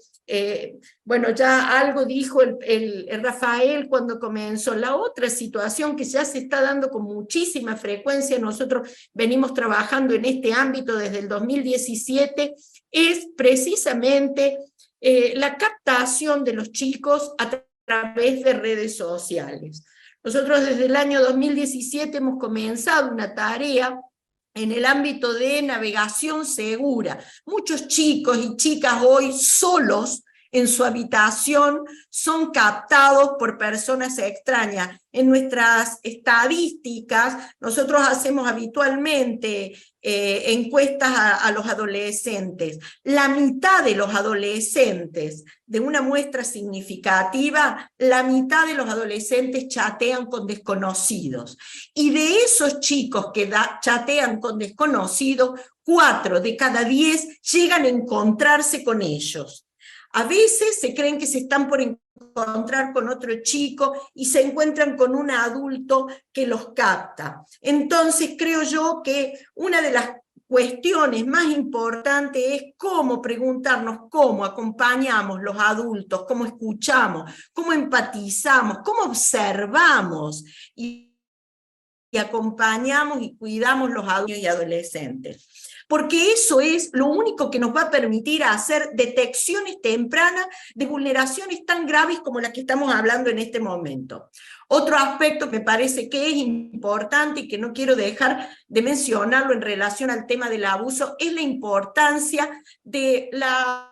bueno, ya algo dijo el Rafael cuando comenzó, la otra situación que ya se está dando con muchísima frecuencia, nosotros venimos trabajando en este ámbito desde el 2017, es precisamente la captación de los chicos a través de redes sociales. Nosotros desde el año 2017 hemos comenzado una tarea en el ámbito de navegación segura. Muchos chicos y chicas hoy solos en su habitación son captados por personas extrañas. En nuestras estadísticas, nosotros hacemos habitualmente encuestas a los adolescentes. La mitad de los adolescentes, de una muestra significativa, la mitad de los adolescentes chatean con desconocidos. Y de esos chicos que chatean con desconocidos, 4 de cada 10 llegan a encontrarse con ellos. A veces se creen que se están por encontrar con otro chico y se encuentran con un adulto que los capta. Entonces creo yo que una de las cuestiones más importantes es cómo preguntarnos cómo acompañamos los adultos, cómo escuchamos, cómo empatizamos, cómo observamos y acompañamos y cuidamos los adultos y adolescentes. Porque eso es lo único que nos va a permitir hacer detecciones tempranas de vulneraciones tan graves como las que estamos hablando en este momento. Otro aspecto que me parece que es importante y que no quiero dejar de mencionarlo en relación al tema del abuso es la importancia de la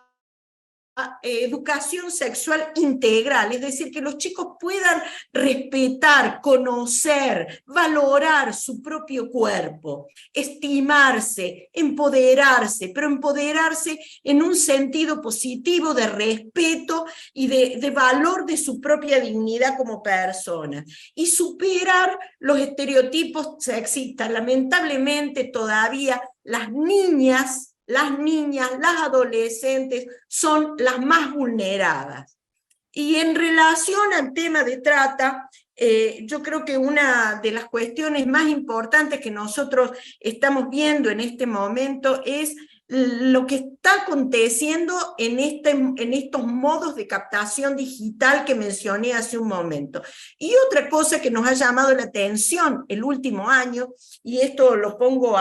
educación sexual integral, es decir, que los chicos puedan respetar, conocer, valorar su propio cuerpo, estimarse, empoderarse, pero empoderarse en un sentido positivo de respeto y de valor de su propia dignidad como persona, y superar los estereotipos sexistas. Lamentablemente todavía las niñas, las adolescentes son las más vulneradas. Y en relación al tema de trata, yo creo que una de las cuestiones más importantes que nosotros estamos viendo en este momento es lo que está aconteciendo en estos modos de captación digital que mencioné hace un momento. Y otra cosa que nos ha llamado la atención el último año, y esto lo pongo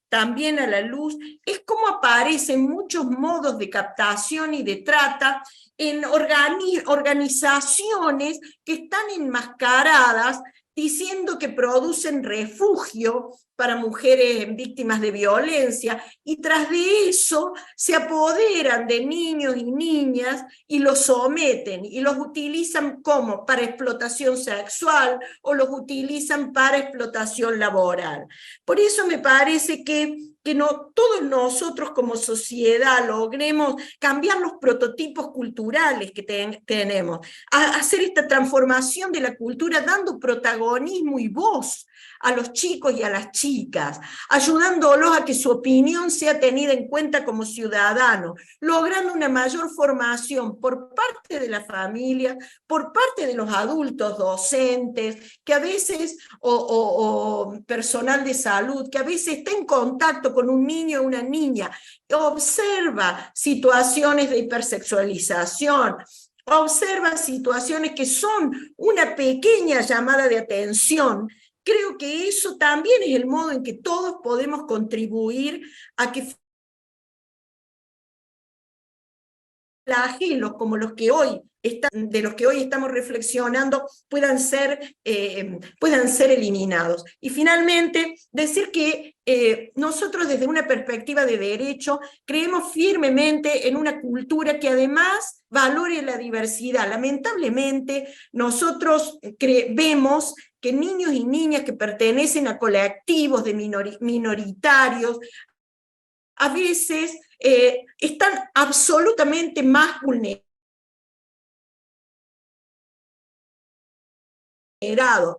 también a la luz, es cómo aparecen muchos modos de captación y de trata en organizaciones que están enmascaradas diciendo que producen refugio para mujeres víctimas de violencia, y tras de eso se apoderan de niños y niñas y los someten, y los utilizan como para explotación sexual, o los utilizan para explotación laboral. Por eso me parece que no, todos nosotros como sociedad logremos cambiar los prototipos culturales que tenemos, hacer esta transformación de la cultura dando protagonismo y voz a los chicos y a las chicas, ayudándolos a que su opinión sea tenida en cuenta como ciudadanos, logrando una mayor formación por parte de la familia, por parte de los adultos docentes, que a veces, o personal de salud, que a veces está en contacto con un niño o una niña, observa situaciones de hipersexualización, observa situaciones que son una pequeña llamada de atención. Creo que eso también es el modo en que todos podemos contribuir a que flagelos como los que hoy de los que hoy estamos reflexionando puedan ser eliminados. Y finalmente, decir que nosotros desde una perspectiva de derecho creemos firmemente en una cultura que además valore la diversidad. Lamentablemente, nosotros vemos que niños y niñas que pertenecen a colectivos de minoritarios a veces están absolutamente más vulnerados,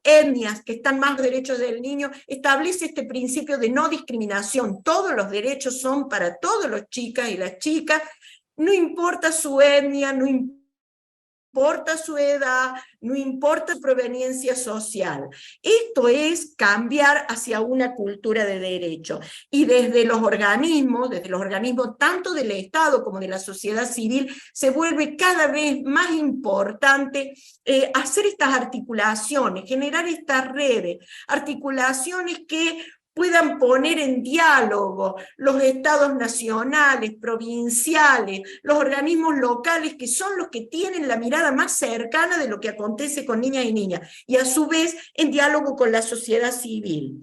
etnias que están más derechos del niño, establece este principio de no discriminación. Todos los derechos son para todos los chicas y las chicas, no importa su etnia, no importa su edad, no importa su proveniencia social. Esto es cambiar hacia una cultura de derecho. Y desde los organismos tanto del Estado como de la sociedad civil, se vuelve cada vez más importante hacer estas articulaciones, generar estas redes, articulaciones que puedan poner en diálogo los estados nacionales, provinciales, los organismos locales, que son los que tienen la mirada más cercana de lo que acontece con niñas y niñas, y a su vez en diálogo con la sociedad civil.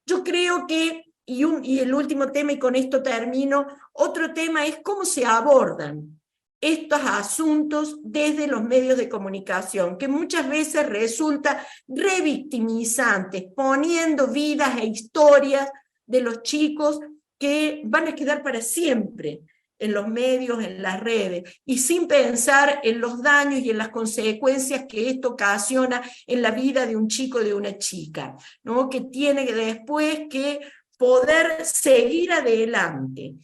Yo creo que, y el último tema, y con esto termino, otro tema es cómo se abordan estos asuntos desde los medios de comunicación, que muchas veces resulta revictimizante, poniendo vidas e historias de los chicos que van a quedar para siempre en los medios, en las redes, y sin pensar en los daños y en las consecuencias que esto ocasiona en la vida de un chico o de una chica, ¿no? Que tiene después que poder seguir adelante.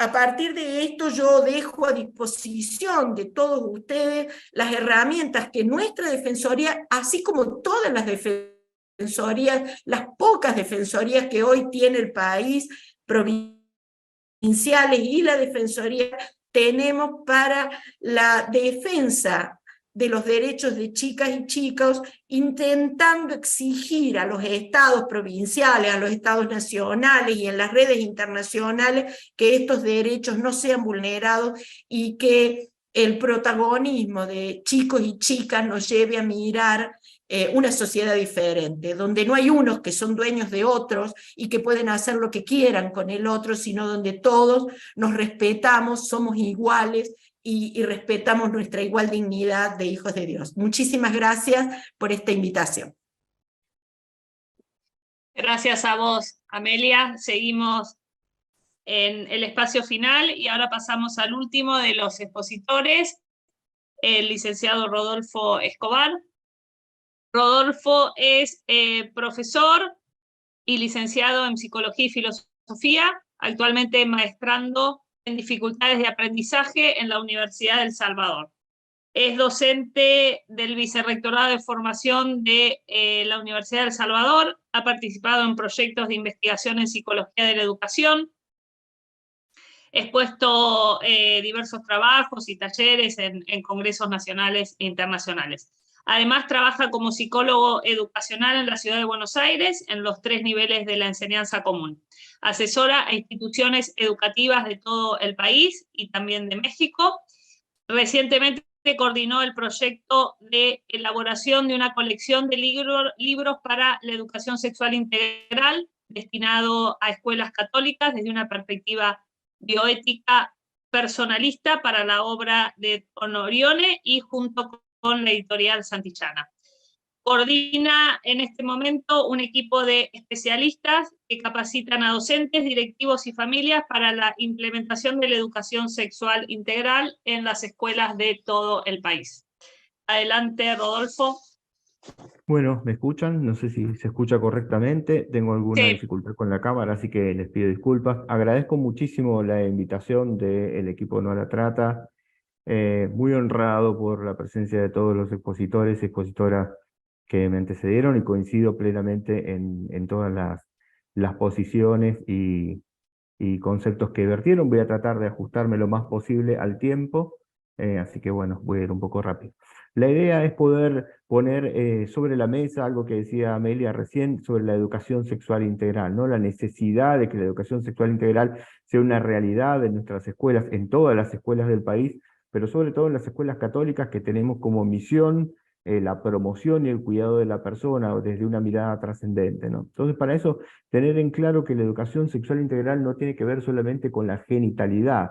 A partir de esto yo dejo a disposición de todos ustedes las herramientas que nuestra Defensoría, así como todas las defensorías, las pocas defensorías que hoy tiene el país, provinciales y la Defensoría, tenemos para la defensa de los derechos de chicas y chicos, intentando exigir a los estados provinciales, a los estados nacionales y en las redes internacionales que estos derechos no sean vulnerados y que el protagonismo de chicos y chicas nos lleve a mirar una sociedad diferente, donde no hay unos que son dueños de otros y que pueden hacer lo que quieran con el otro, sino donde todos nos respetamos, somos iguales y respetamos nuestra igual dignidad de hijos de Dios. Muchísimas gracias por esta invitación. Gracias a vos, Amelia. Seguimos en el espacio final y ahora pasamos al último de los expositores, el licenciado Rodolfo Escobar. Rodolfo es profesor y licenciado en Psicología y Filosofía, actualmente maestrando en dificultades de aprendizaje en la Universidad del Salvador. Es docente del Vicerrectorado de Formación de la Universidad del Salvador, ha participado en proyectos de investigación en Psicología de la Educación, expuesto diversos trabajos y talleres en congresos nacionales e internacionales. Además, trabaja como psicólogo educacional en la ciudad de Buenos Aires, en los 3 niveles de la enseñanza común. Asesora a instituciones educativas de todo el país y también de México. Recientemente coordinó el proyecto de elaboración de una colección de libros para la educación sexual integral, destinado a escuelas católicas desde una perspectiva bioética personalista para la obra de Onorione y junto con la editorial Santillana. Coordina en este momento un equipo de especialistas que capacitan a docentes, directivos y familias para la implementación de la educación sexual integral en las escuelas de todo el país. Adelante, Rodolfo. Bueno, ¿me escuchan? No sé si se escucha correctamente. Tengo alguna Sí. dificultad con la cámara, así que les pido disculpas. Agradezco muchísimo la invitación del equipo No a la Trata. Muy honrado por la presencia de todos los expositores y expositoras que me antecedieron y coincido plenamente en todas las posiciones y conceptos que vertieron. Voy a tratar de ajustarme lo más posible al tiempo, así que bueno, voy a ir un poco rápido. La idea es poder poner sobre la mesa algo que decía Amelia recién sobre la educación sexual integral, ¿no? La necesidad de que la educación sexual integral sea una realidad en nuestras escuelas, en todas las escuelas del país, pero sobre todo en las escuelas católicas que tenemos como misión la promoción y el cuidado de la persona desde una mirada trascendente, ¿no? Entonces, para eso, tener en claro que la educación sexual integral no tiene que ver solamente con la genitalidad,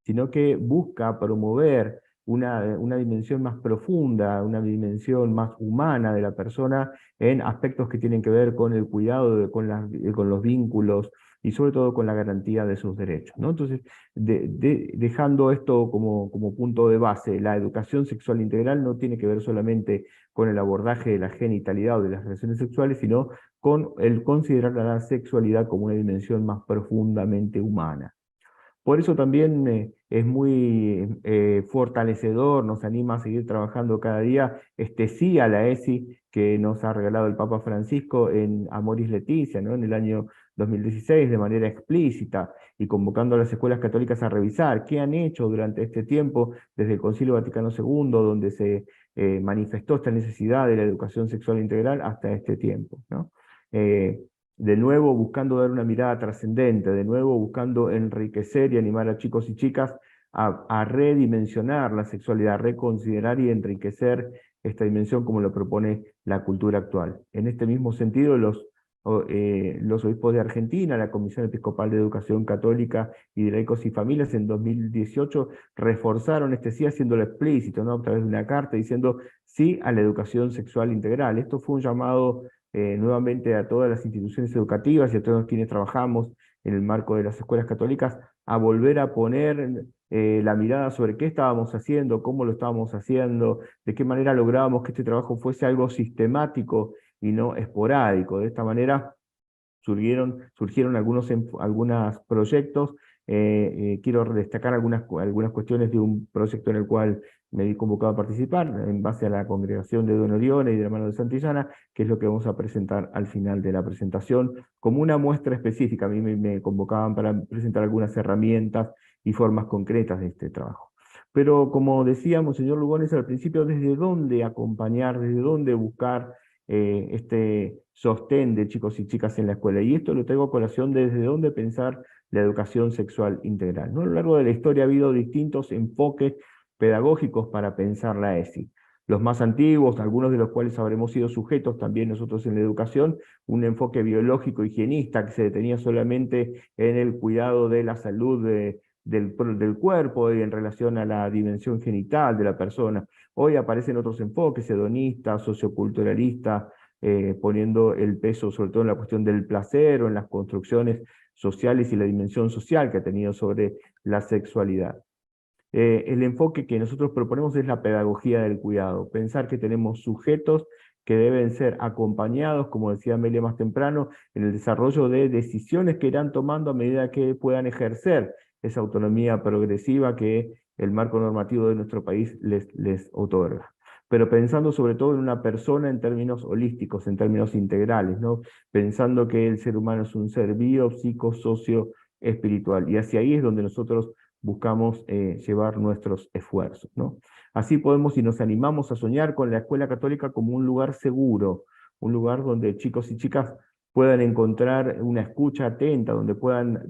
sino que busca promover una dimensión más profunda, una dimensión más humana de la persona en aspectos que tienen que ver con el cuidado, con los vínculos y sobre todo con la garantía de sus derechos, ¿no? Entonces, dejando esto como punto de base, la educación sexual integral no tiene que ver solamente con el abordaje de la genitalidad o de las relaciones sexuales, sino con el considerar la sexualidad como una dimensión más profundamente humana. Por eso también es muy fortalecedor, nos anima a seguir trabajando cada día sí a la ESI que nos ha regalado el Papa Francisco en Amoris Laetitia, ¿no? En el año 2016 de manera explícita y convocando a las escuelas católicas a revisar qué han hecho durante este tiempo desde el Concilio Vaticano II, donde se manifestó esta necesidad de la educación sexual integral hasta este tiempo, ¿no? De nuevo buscando dar una mirada trascendente, de nuevo buscando enriquecer y animar a chicos y chicas a redimensionar la sexualidad, a reconsiderar y enriquecer esta dimensión como lo propone la cultura actual. En este mismo sentido, los obispos de Argentina, la Comisión Episcopal de Educación Católica y de Laicos y Familias en 2018 reforzaron este sí haciéndolo explícito, ¿no? A través de una carta diciendo sí a la educación sexual integral. Esto fue un llamado nuevamente a todas las instituciones educativas y a todos quienes trabajamos en el marco de las escuelas católicas a volver a poner la mirada sobre qué estábamos haciendo, cómo lo estábamos haciendo, de qué manera lográbamos que este trabajo fuese algo sistemático y no esporádico. De esta manera surgieron algunos proyectos. Quiero destacar algunas cuestiones de un proyecto en el cual me vi convocado a participar, en base a la congregación de Don Orione y de la mano de Santillana, que es lo que vamos a presentar al final de la presentación, como una muestra específica. A mí me convocaban para presentar algunas herramientas y formas concretas de este trabajo. Pero como decíamos, señor Lugones, al principio, ¿desde dónde acompañar, desde dónde buscar este sostén de chicos y chicas en la escuela? Y esto lo traigo a colación de desde dónde pensar la educación sexual integral, ¿no? A lo largo de la historia ha habido distintos enfoques pedagógicos para pensar la ESI. Los más antiguos, algunos de los cuales habremos sido sujetos también nosotros en la educación, un enfoque biológico higienista que se detenía solamente en el cuidado de la salud del cuerpo y en relación a la dimensión genital de la persona. Hoy aparecen otros enfoques, hedonistas, socioculturalistas, poniendo el peso sobre todo en la cuestión del placer o en las construcciones sociales y la dimensión social que ha tenido sobre la sexualidad. El enfoque que nosotros proponemos es la pedagogía del cuidado, pensar que tenemos sujetos que deben ser acompañados, como decía Amelia más temprano, en el desarrollo de decisiones que irán tomando a medida que puedan ejercer esa autonomía progresiva que el marco normativo de nuestro país les otorga. Pero pensando sobre todo en una persona en términos holísticos, en términos integrales, ¿no? Pensando que el ser humano es un ser bio, psico, socio, espiritual. Y hacia ahí es donde nosotros buscamos llevar nuestros esfuerzos, ¿no? Así podemos, y nos animamos a soñar con la escuela católica como un lugar seguro, un lugar donde chicos y chicas puedan encontrar una escucha atenta, donde puedan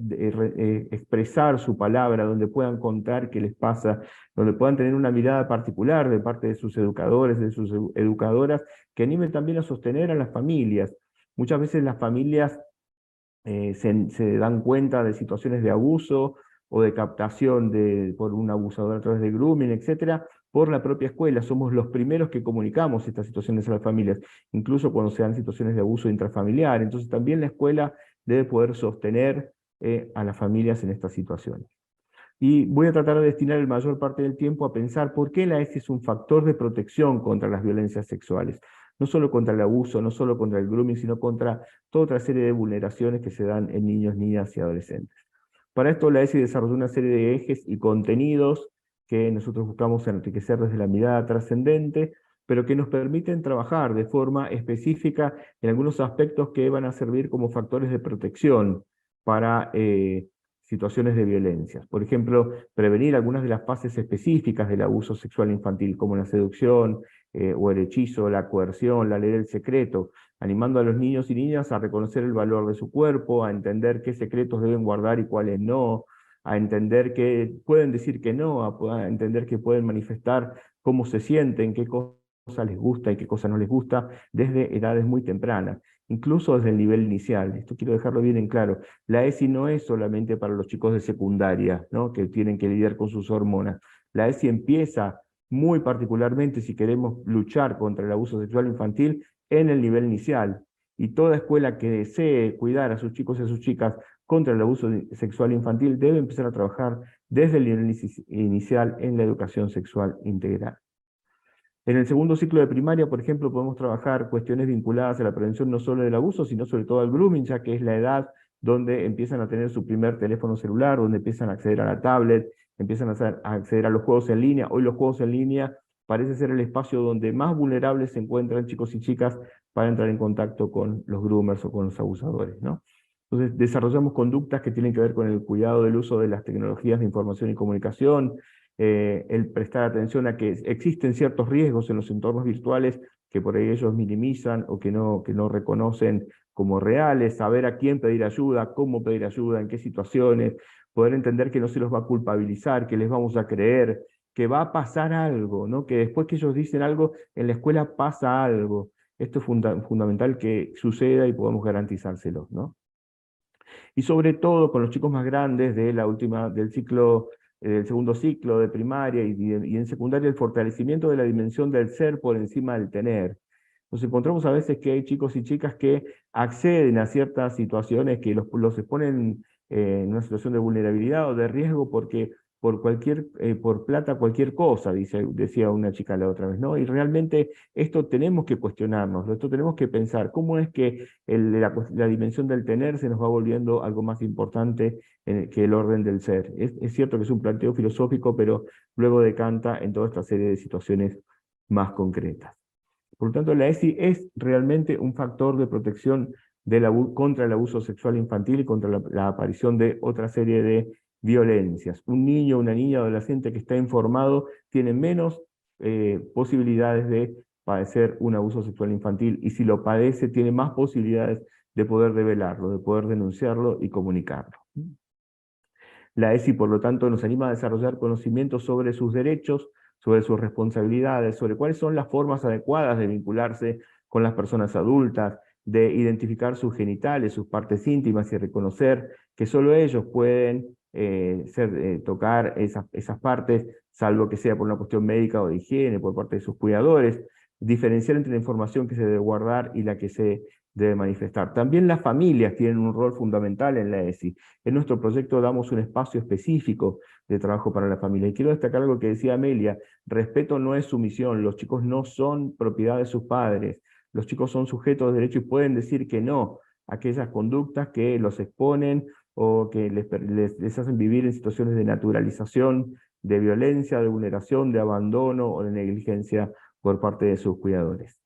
expresar su palabra, donde puedan contar qué les pasa, donde puedan tener una mirada particular de parte de sus educadores, de sus educadoras, que animen también a sostener a las familias. Muchas veces las familias se dan cuenta de situaciones de abuso o de captación por un abusador a través de grooming, etcétera, por la propia escuela. Somos los primeros que comunicamos estas situaciones a las familias, incluso cuando se dan situaciones de abuso intrafamiliar. Entonces también la escuela debe poder sostener a las familias en estas situaciones. Y voy a tratar de destinar la mayor parte del tiempo a pensar por qué la ESI es un factor de protección contra las violencias sexuales. No solo contra el abuso, no solo contra el grooming, sino contra toda otra serie de vulneraciones que se dan en niños, niñas y adolescentes. Para esto la ESI desarrolló una serie de ejes y contenidos que nosotros buscamos enriquecer desde la mirada trascendente, pero que nos permiten trabajar de forma específica en algunos aspectos que van a servir como factores de protección para situaciones de violencia. Por ejemplo, prevenir algunas de las fases específicas del abuso sexual infantil, como la seducción o el hechizo, la coerción, la ley del secreto, animando a los niños y niñas a reconocer el valor de su cuerpo, a entender qué secretos deben guardar y cuáles no, a entender que pueden decir que no, a entender que pueden manifestar cómo se sienten, qué cosa les gusta y qué cosa no les gusta, desde edades muy tempranas, incluso desde el nivel inicial. Esto quiero dejarlo bien en claro. La ESI no es solamente para los chicos de secundaria, ¿no?, que tienen que lidiar con sus hormonas. La ESI empieza muy particularmente, si queremos luchar contra el abuso sexual infantil, en el nivel inicial. Y toda escuela que desee cuidar a sus chicos y a sus chicas contra el abuso sexual infantil debe empezar a trabajar desde el nivel inicial en la educación sexual integral. En el segundo ciclo de primaria, por ejemplo, podemos trabajar cuestiones vinculadas a la prevención no solo del abuso, sino sobre todo al grooming, ya que es la edad donde empiezan a tener su primer teléfono celular, donde empiezan a acceder a la tablet, empiezan a acceder a los juegos en línea. Hoy los juegos en línea parece ser el espacio donde más vulnerables se encuentran chicos y chicas para entrar en contacto con los groomers o con los abusadores, ¿no? Entonces, desarrollamos conductas que tienen que ver con el cuidado del uso de las tecnologías de información y comunicación, el prestar atención a que existen ciertos riesgos en los entornos virtuales que por ahí ellos minimizan o que no reconocen como reales, saber a quién pedir ayuda, cómo pedir ayuda, en qué situaciones, poder entender que no se los va a culpabilizar, que les vamos a creer, que va a pasar algo, ¿no? Que después que ellos dicen algo, en la escuela pasa algo. Esto es fundamental que suceda y podamos garantizárselo, ¿no? Y sobre todo con los chicos más grandes del segundo ciclo de primaria y en secundaria, el fortalecimiento de la dimensión del ser por encima del tener. Nos encontramos a veces que hay chicos y chicas que acceden a ciertas situaciones que los exponen en una situación de vulnerabilidad o de riesgo porque por plata cualquier cosa, decía una chica la otra vez, ¿no? Y realmente esto tenemos que cuestionarnos, esto tenemos que pensar, ¿cómo es que la dimensión del tener se nos va volviendo algo más importante que el orden del ser? Es cierto que es un planteo filosófico, pero luego decanta en toda esta serie de situaciones más concretas. Por lo tanto, la ESI es realmente un factor de protección contra el abuso sexual infantil y contra la aparición de otra serie de violencias. Un niño, una niña, adolescente que está informado tiene menos posibilidades de padecer un abuso sexual infantil, y si lo padece tiene más posibilidades de poder revelarlo, de poder denunciarlo y comunicarlo. La ESI, por lo tanto, nos anima a desarrollar conocimientos sobre sus derechos, sobre sus responsabilidades, sobre cuáles son las formas adecuadas de vincularse con las personas adultas, de identificar sus genitales, sus partes íntimas y reconocer que solo ellos pueden tocar esas partes, salvo que sea por una cuestión médica o de higiene, por parte de sus cuidadores, diferenciar entre la información que se debe guardar y la que se debe manifestar. También las familias tienen un rol fundamental en la ESI. En nuestro proyecto damos un espacio específico de trabajo para la familia. Y quiero destacar algo que decía Amelia: respeto no es sumisión, los chicos no son propiedad de sus padres, los chicos son sujetos de derecho y pueden decir que no a aquellas conductas que los exponen o que les hacen vivir en situaciones de naturalización, de violencia, de vulneración, de abandono o de negligencia por parte de sus cuidadores.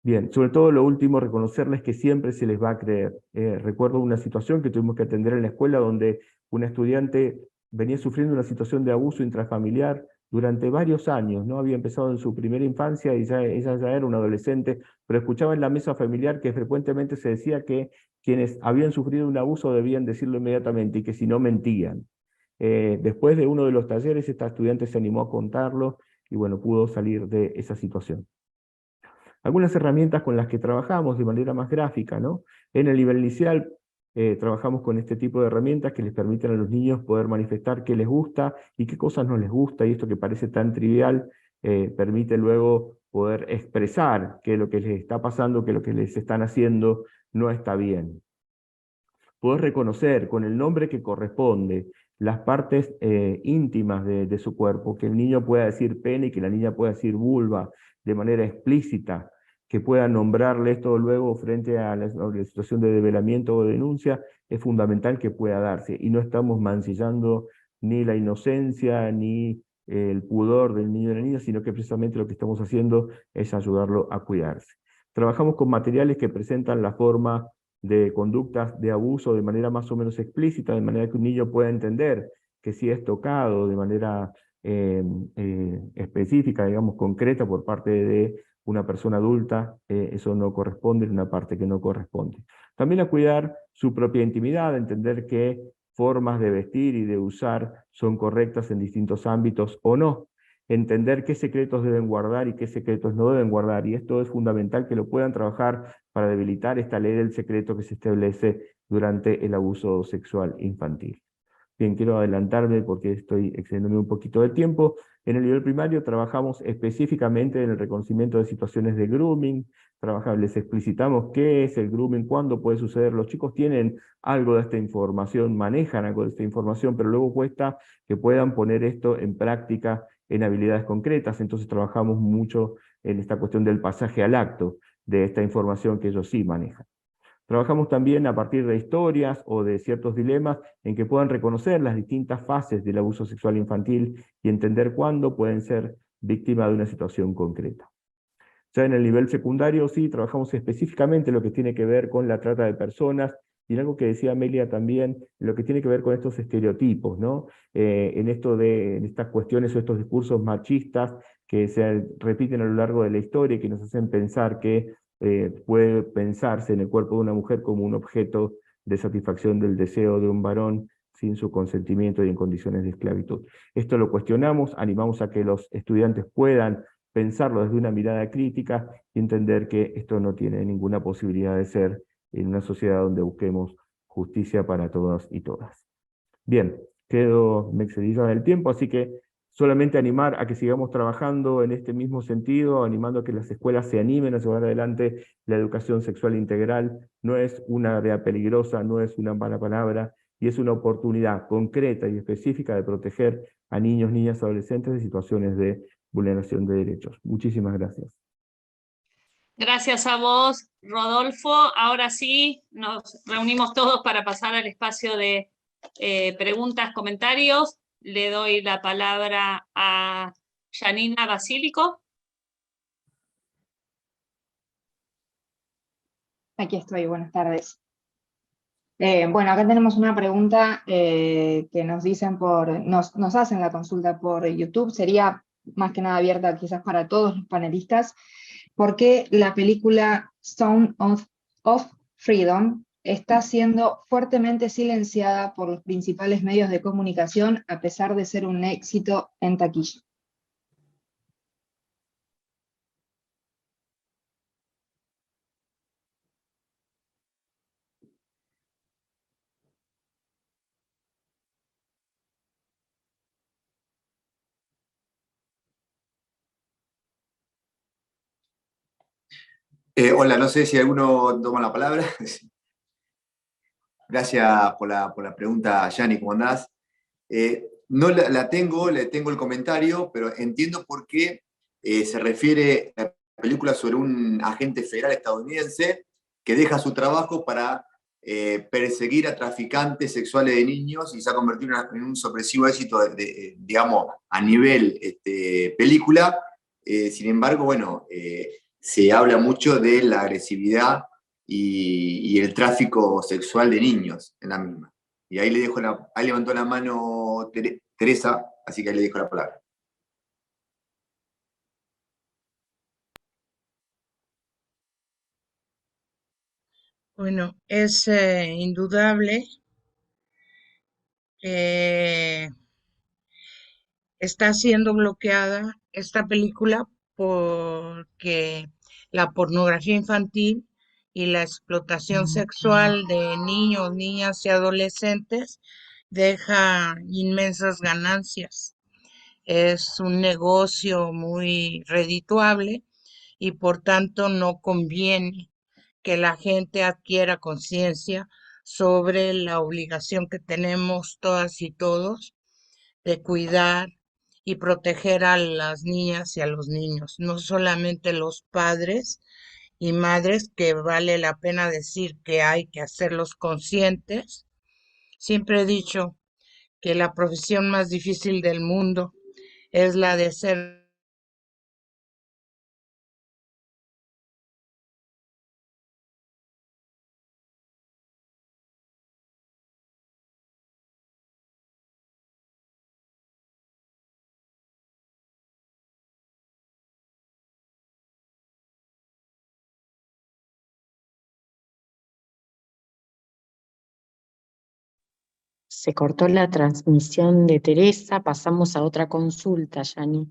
Bien, sobre todo lo último, reconocerles que siempre se les va a creer. Recuerdo una situación que tuvimos que atender en la escuela donde una estudiante venía sufriendo una situación de abuso intrafamiliar durante varios años, ¿no? Había empezado en su primera infancia y ella ya era una adolescente, pero escuchaba en la mesa familiar que frecuentemente se decía que quienes habían sufrido un abuso debían decirlo inmediatamente y que si no mentían. Después de uno de los talleres, esta estudiante se animó a contarlo y bueno, pudo salir de esa situación. Algunas herramientas con las que trabajamos de manera más gráfica, ¿no? En el nivel inicial trabajamos con este tipo de herramientas que les permiten a los niños poder manifestar qué les gusta y qué cosas no les gusta, y esto que parece tan trivial permite luego poder expresar que lo que les está pasando, que lo que les están haciendo no está bien. Poder reconocer con el nombre que corresponde las partes íntimas de su cuerpo, que el niño pueda decir pene y que la niña pueda decir vulva de manera explícita, que pueda nombrarle esto luego frente a la situación de develamiento o denuncia, es fundamental que pueda darse, y no estamos mancillando ni la inocencia ni el pudor del niño o de la niña, sino que precisamente lo que estamos haciendo es ayudarlo a cuidarse. Trabajamos con materiales que presentan la forma de conductas de abuso de manera más o menos explícita, de manera que un niño pueda entender que si es tocado de manera específica, digamos, concreta por parte de una persona adulta, eso no corresponde, es una parte que no corresponde. También a cuidar su propia intimidad, entender qué formas de vestir y de usar son correctas en distintos ámbitos o no, entender qué secretos deben guardar y qué secretos no deben guardar, y esto es fundamental que lo puedan trabajar para debilitar esta ley del secreto que se establece durante el abuso sexual infantil. Bien, quiero adelantarme porque estoy excediéndome un poquito de tiempo. En el nivel primario trabajamos específicamente en el reconocimiento de situaciones de grooming, les explicitamos qué es el grooming, cuándo puede suceder. Los chicos tienen algo de esta información, manejan algo de esta información, pero luego cuesta que puedan poner esto en práctica en habilidades concretas, entonces trabajamos mucho en esta cuestión del pasaje al acto de esta información que ellos sí manejan. Trabajamos también a partir de historias o de ciertos dilemas en que puedan reconocer las distintas fases del abuso sexual infantil y entender cuándo pueden ser víctimas de una situación concreta. Ya en el nivel secundario sí trabajamos específicamente lo que tiene que ver con la trata de personas y en algo que decía Amelia también, lo que tiene que ver con estos estereotipos, ¿no? En estas cuestiones o estos discursos machistas que se repiten a lo largo de la historia y que nos hacen pensar que puede pensarse en el cuerpo de una mujer como un objeto de satisfacción del deseo de un varón sin su consentimiento y en condiciones de esclavitud. Esto lo cuestionamos, animamos a que los estudiantes puedan pensarlo desde una mirada crítica y entender que esto no tiene ninguna posibilidad de ser en una sociedad donde busquemos justicia para todas y todas. Bien, me excedí ya del tiempo, así que solamente animar a que sigamos trabajando en este mismo sentido, animando a que las escuelas se animen a llevar adelante la educación sexual integral. No es una idea peligrosa, no es una mala palabra, y es una oportunidad concreta y específica de proteger a niños, niñas, adolescentes de situaciones de vulneración de derechos. Muchísimas gracias. Gracias a vos, Rodolfo. Ahora sí, nos reunimos todos para pasar al espacio de preguntas, comentarios. Le doy la palabra a Janina Basílico. Aquí estoy, buenas tardes. Bueno, acá tenemos una pregunta que nos hacen la consulta por YouTube, sería más que nada abierta quizás para todos los panelistas. ¿Por qué la película Sound of Freedom está siendo fuertemente silenciada por los principales medios de comunicación a pesar de ser un éxito en taquilla? Hola, no sé si alguno toma la palabra. Gracias por la pregunta, Yanni, ¿cómo andás? No la tengo, le tengo el comentario, pero entiendo por qué se refiere a la película sobre un agente federal estadounidense que deja su trabajo para perseguir a traficantes sexuales de niños y se ha convertido en un sorpresivo éxito, digamos, a nivel película. Sin embargo, bueno, se habla mucho de la agresividad y el tráfico sexual de niños en la misma. Y ahí ahí levantó la mano Teresa, así que ahí le dejo la palabra. Bueno, es indudable que está siendo bloqueada esta película porque la pornografía infantil y la explotación sexual de niños, niñas y adolescentes deja inmensas ganancias. Es un negocio muy redituable y por tanto no conviene que la gente adquiera conciencia sobre la obligación que tenemos todas y todos de cuidar y proteger a las niñas y a los niños, no solamente los padres y madres, que vale la pena decir que hay que hacerlos conscientes. Siempre he dicho que la profesión más difícil del mundo es la de ser Se cortó la transmisión de Teresa, pasamos a otra consulta, Yani.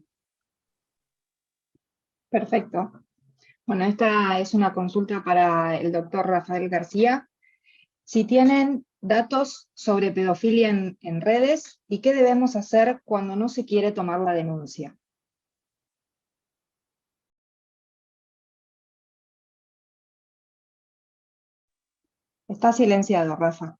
Perfecto. Bueno, esta es una consulta para el doctor Rafael García. Si tienen datos sobre pedofilia en redes y qué debemos hacer cuando no se quiere tomar la denuncia. Está silenciado, Rafa.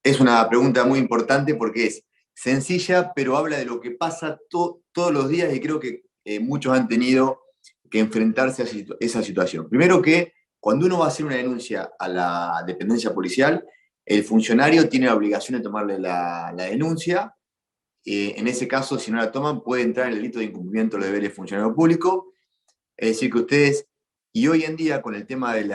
Es una pregunta muy importante porque es sencilla, pero habla de lo que pasa todos los días y creo que muchos han tenido que enfrentarse a esa situación. Primero que cuando uno va a hacer una denuncia a la dependencia policial, el funcionario tiene la obligación de tomarle la denuncia. En ese caso, si no la toman, puede entrar en el delito de incumplimiento de los deberes del funcionario público. Es decir, que ustedes, y hoy en día con el tema de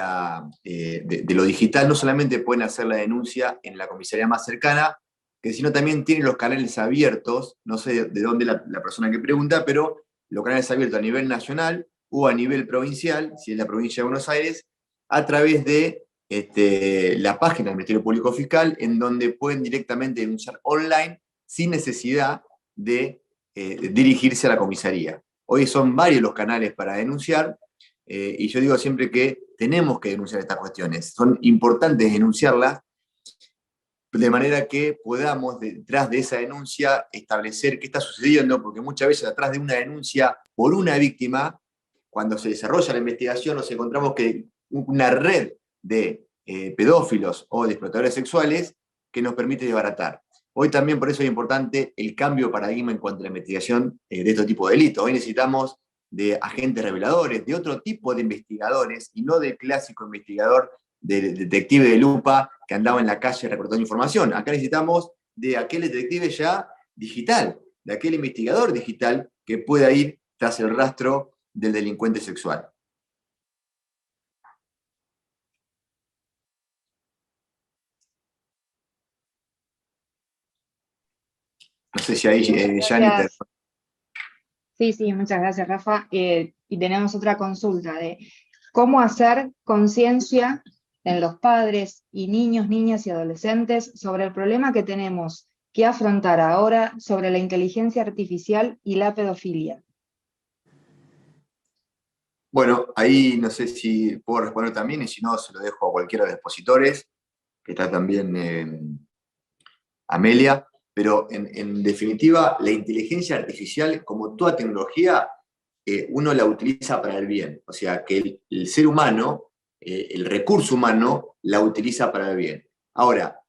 lo digital, no solamente pueden hacer la denuncia en la comisaría más cercana, sino también tienen los canales abiertos, no sé de dónde la persona que pregunta, pero los canales abiertos a nivel nacional o a nivel provincial, si es la provincia de Buenos Aires, a través de la página del Ministerio Público Fiscal, en donde pueden directamente denunciar online sin necesidad de dirigirse a la comisaría. Hoy son varios los canales para denunciar, y yo digo siempre que tenemos que denunciar estas cuestiones. Son importantes denunciarlas, de manera que podamos, detrás de esa denuncia, establecer qué está sucediendo, porque muchas veces atrás de una denuncia por una víctima, cuando se desarrolla la investigación, nos encontramos que una red de pedófilos o de explotadores sexuales que nos permite desbaratar. Hoy también por eso es importante el cambio de paradigma en cuanto a la investigación de este tipo de delitos. Hoy necesitamos de agentes reveladores, de otro tipo de investigadores, y no del clásico investigador del detective de lupa que andaba en la calle recortando información. Acá necesitamos de aquel detective ya digital, de aquel investigador digital que pueda ir tras el rastro del delincuente sexual. No sé si ahí Yanni Sí, muchas gracias, Rafa. Y tenemos otra consulta de cómo hacer conciencia en los padres y niños, niñas y adolescentes sobre el problema que tenemos que afrontar ahora sobre la inteligencia artificial y la pedofilia. Bueno, ahí no sé si puedo responder también, y si no, se lo dejo a cualquiera de los expositores, que está también Amelia, pero en definitiva, la inteligencia artificial, como toda tecnología, uno la utiliza para el bien. O sea, que el ser humano, el recurso humano, la utiliza para el bien. Ahora,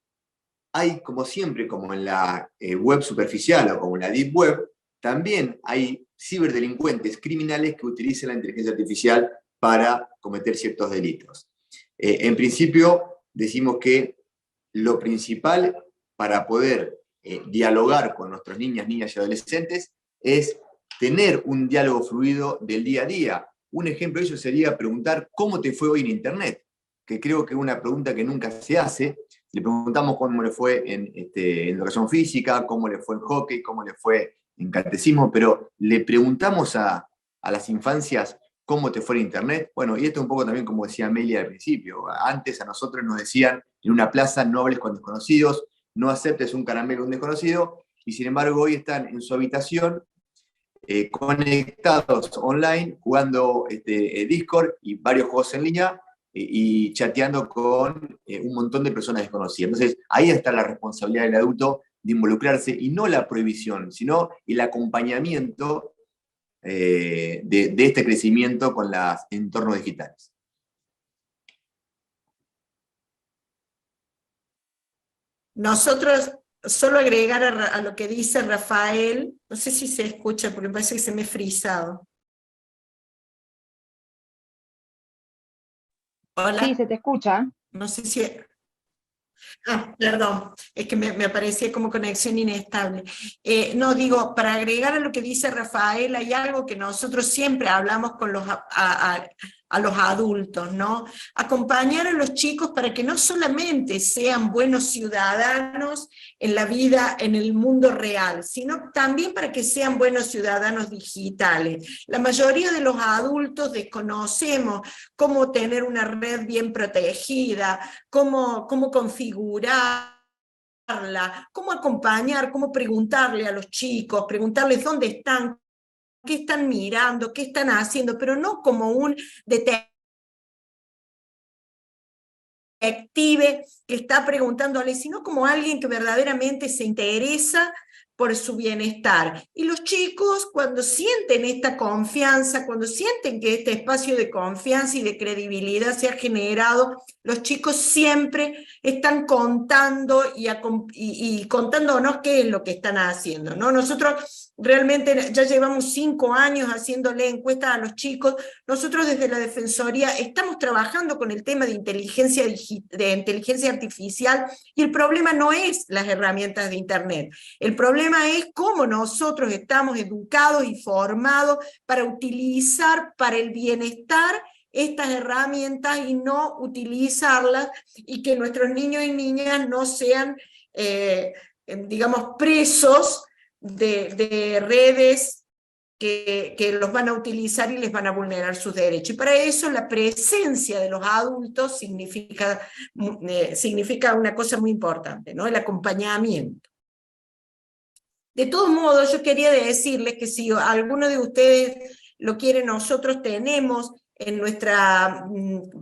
hay, como siempre, como en la web superficial o como en la deep web, también hay ciberdelincuentes criminales que utilizan la inteligencia artificial para cometer ciertos delitos. En principio, decimos que lo principal para poder dialogar con nuestras niñas y adolescentes es tener un diálogo fluido del día a día. Un ejemplo de ello sería preguntar cómo te fue hoy en Internet, que creo que es una pregunta que nunca se hace. Le preguntamos cómo le fue en educación física, cómo le fue en hockey, cómo le fue en catecismo, pero le preguntamos a las infancias cómo te fue en Internet. Bueno, y esto un poco también como decía Amelia al principio. Antes a nosotros nos decían en una plaza, no hables con desconocidos, no aceptes un caramelo de un desconocido, y sin embargo hoy están en su habitación conectados online, jugando Discord y varios juegos en línea, y chateando con un montón de personas desconocidas. Entonces, ahí está la responsabilidad del adulto de involucrarse, y no la prohibición, sino el acompañamiento de este crecimiento con los entornos digitales. Nosotros, solo agregar a lo que dice Rafael, no sé si se escucha porque me parece que se me ha frizado. Hola. Sí, se te escucha. No sé si... Ah, perdón, es que me aparecía como conexión inestable. No, digo, para agregar a lo que dice Rafael, hay algo que nosotros siempre hablamos con a los adultos, ¿no? Acompañar a los chicos para que no solamente sean buenos ciudadanos en la vida, en el mundo real, sino también para que sean buenos ciudadanos digitales. La mayoría de los adultos desconocemos cómo tener una red bien protegida, cómo configurarla, cómo acompañar, cómo preguntarle a los chicos, preguntarles dónde están, qué están mirando, qué están haciendo, pero no como un detective que está preguntándole, sino como alguien que verdaderamente se interesa por su bienestar. Y los chicos, cuando sienten esta confianza, cuando sienten que este espacio de confianza y de credibilidad se ha generado, los chicos siempre están contando y contándonos qué es lo que están haciendo, ¿no? Inteligencia realmente ya llevamos 5 años haciéndole encuestas a los chicos. Nosotros desde la Defensoría estamos trabajando con el tema de inteligencia artificial, y el problema no es las herramientas de Internet. El problema es cómo nosotros estamos educados y formados para utilizar para el bienestar estas herramientas y no utilizarlas, y que nuestros niños y niñas no sean, digamos, presos de redes que los van a utilizar y les van a vulnerar sus derechos. Y para eso la presencia de los adultos significa una cosa muy importante, ¿no? El acompañamiento. De todos modos, yo quería decirles que si alguno de ustedes lo quiere, nosotros tenemos en nuestra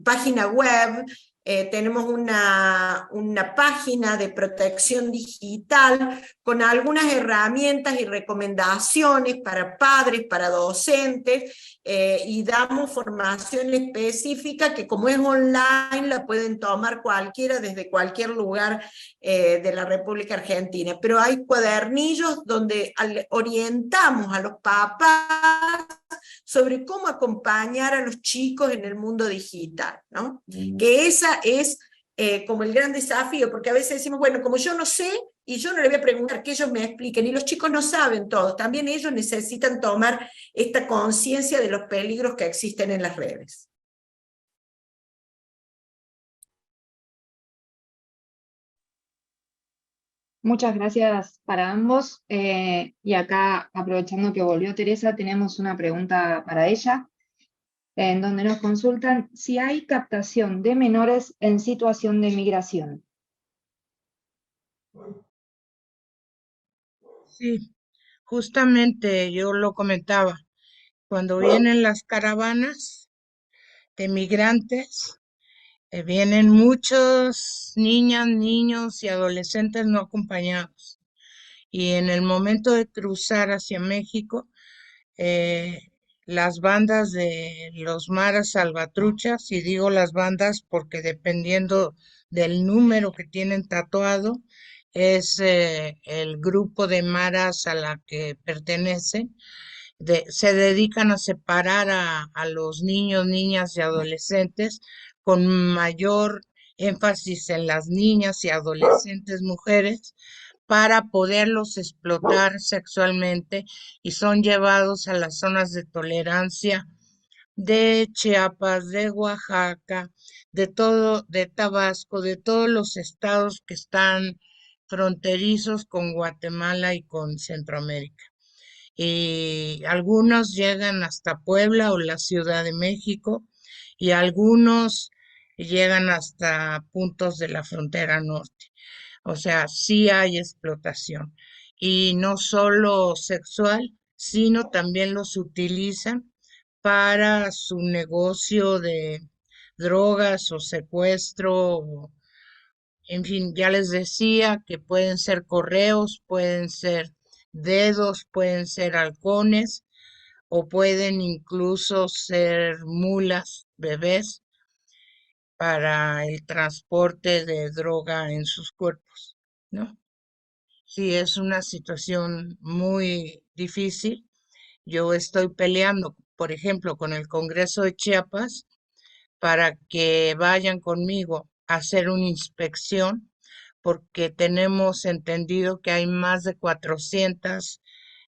página web, tenemos una página de protección digital con algunas herramientas y recomendaciones para padres, para docentes, y damos formación específica que, como es online, la pueden tomar cualquiera desde cualquier lugar de la República Argentina. Pero hay cuadernillos donde orientamos a los papás sobre cómo acompañar a los chicos en el mundo digital, ¿no? Que esa es como el gran desafío, porque a veces decimos, bueno, como yo no sé, y yo no le voy a preguntar, que ellos me expliquen, y los chicos no saben todo, también ellos necesitan tomar esta conciencia de los peligros que existen en las redes. Muchas gracias para ambos. Y acá, aprovechando que volvió Teresa, tenemos una pregunta para ella, en donde nos consultan si hay captación de menores en situación de migración. Sí, justamente yo lo comentaba. Cuando vienen las caravanas de migrantes, vienen muchos niñas, niños y adolescentes no acompañados. Y en el momento de cruzar hacia México, las bandas de los maras salvatruchas, y digo las bandas porque dependiendo del número que tienen tatuado, es el grupo de maras a la que pertenecen. Se dedican a separar a los niños, niñas y adolescentes con mayor énfasis en las niñas y adolescentes mujeres para poderlos explotar sexualmente y son llevados a las zonas de tolerancia de Chiapas, de Oaxaca, de todo, de Tabasco, de todos los estados que están fronterizos con Guatemala y con Centroamérica. Y algunos llegan hasta Puebla o la Ciudad de México y algunos llegan hasta puntos de la frontera norte. O sea, sí hay explotación. Y no solo sexual, sino también los utilizan para su negocio de drogas o secuestro. En fin, ya les decía que pueden ser correos, pueden ser dedos, pueden ser halcones o pueden incluso ser mulas, bebés, para el transporte de droga en sus cuerpos, ¿no? Sí, es una situación muy difícil. Yo estoy peleando, por ejemplo, con el Congreso de Chiapas para que vayan conmigo a hacer una inspección, porque tenemos entendido que hay más de 400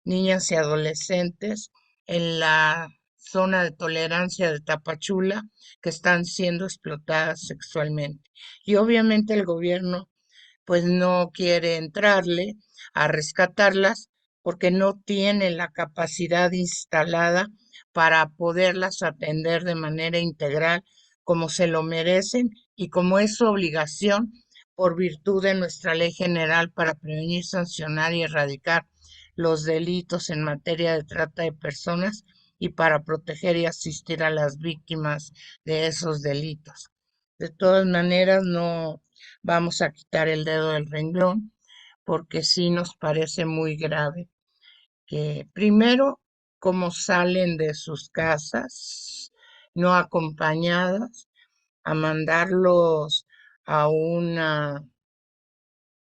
niñas y adolescentes en la zona de tolerancia de Tapachula que están siendo explotadas sexualmente. Y obviamente el gobierno pues no quiere entrarle a rescatarlas porque no tiene la capacidad instalada para poderlas atender de manera integral como se lo merecen y como es su obligación por virtud de nuestra Ley General para prevenir, sancionar y erradicar los delitos en materia de trata de personas y para proteger y asistir a las víctimas de esos delitos. De todas maneras, no vamos a quitar el dedo del renglón porque sí nos parece muy grave que primero, cómo salen de sus casas no acompañadas a mandarlos a una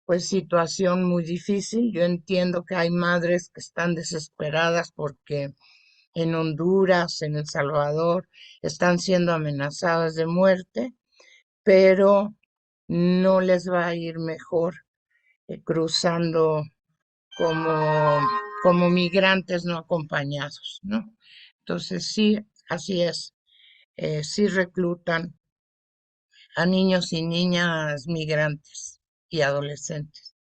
pues situación muy difícil. Yo entiendo que hay madres que están desesperadas porque en Honduras, en El Salvador, están siendo amenazadas de muerte, pero no les va a ir mejor cruzando como, como migrantes no acompañados, ¿no? Entonces sí, así es, sí reclutan a niños y niñas migrantes y adolescentes.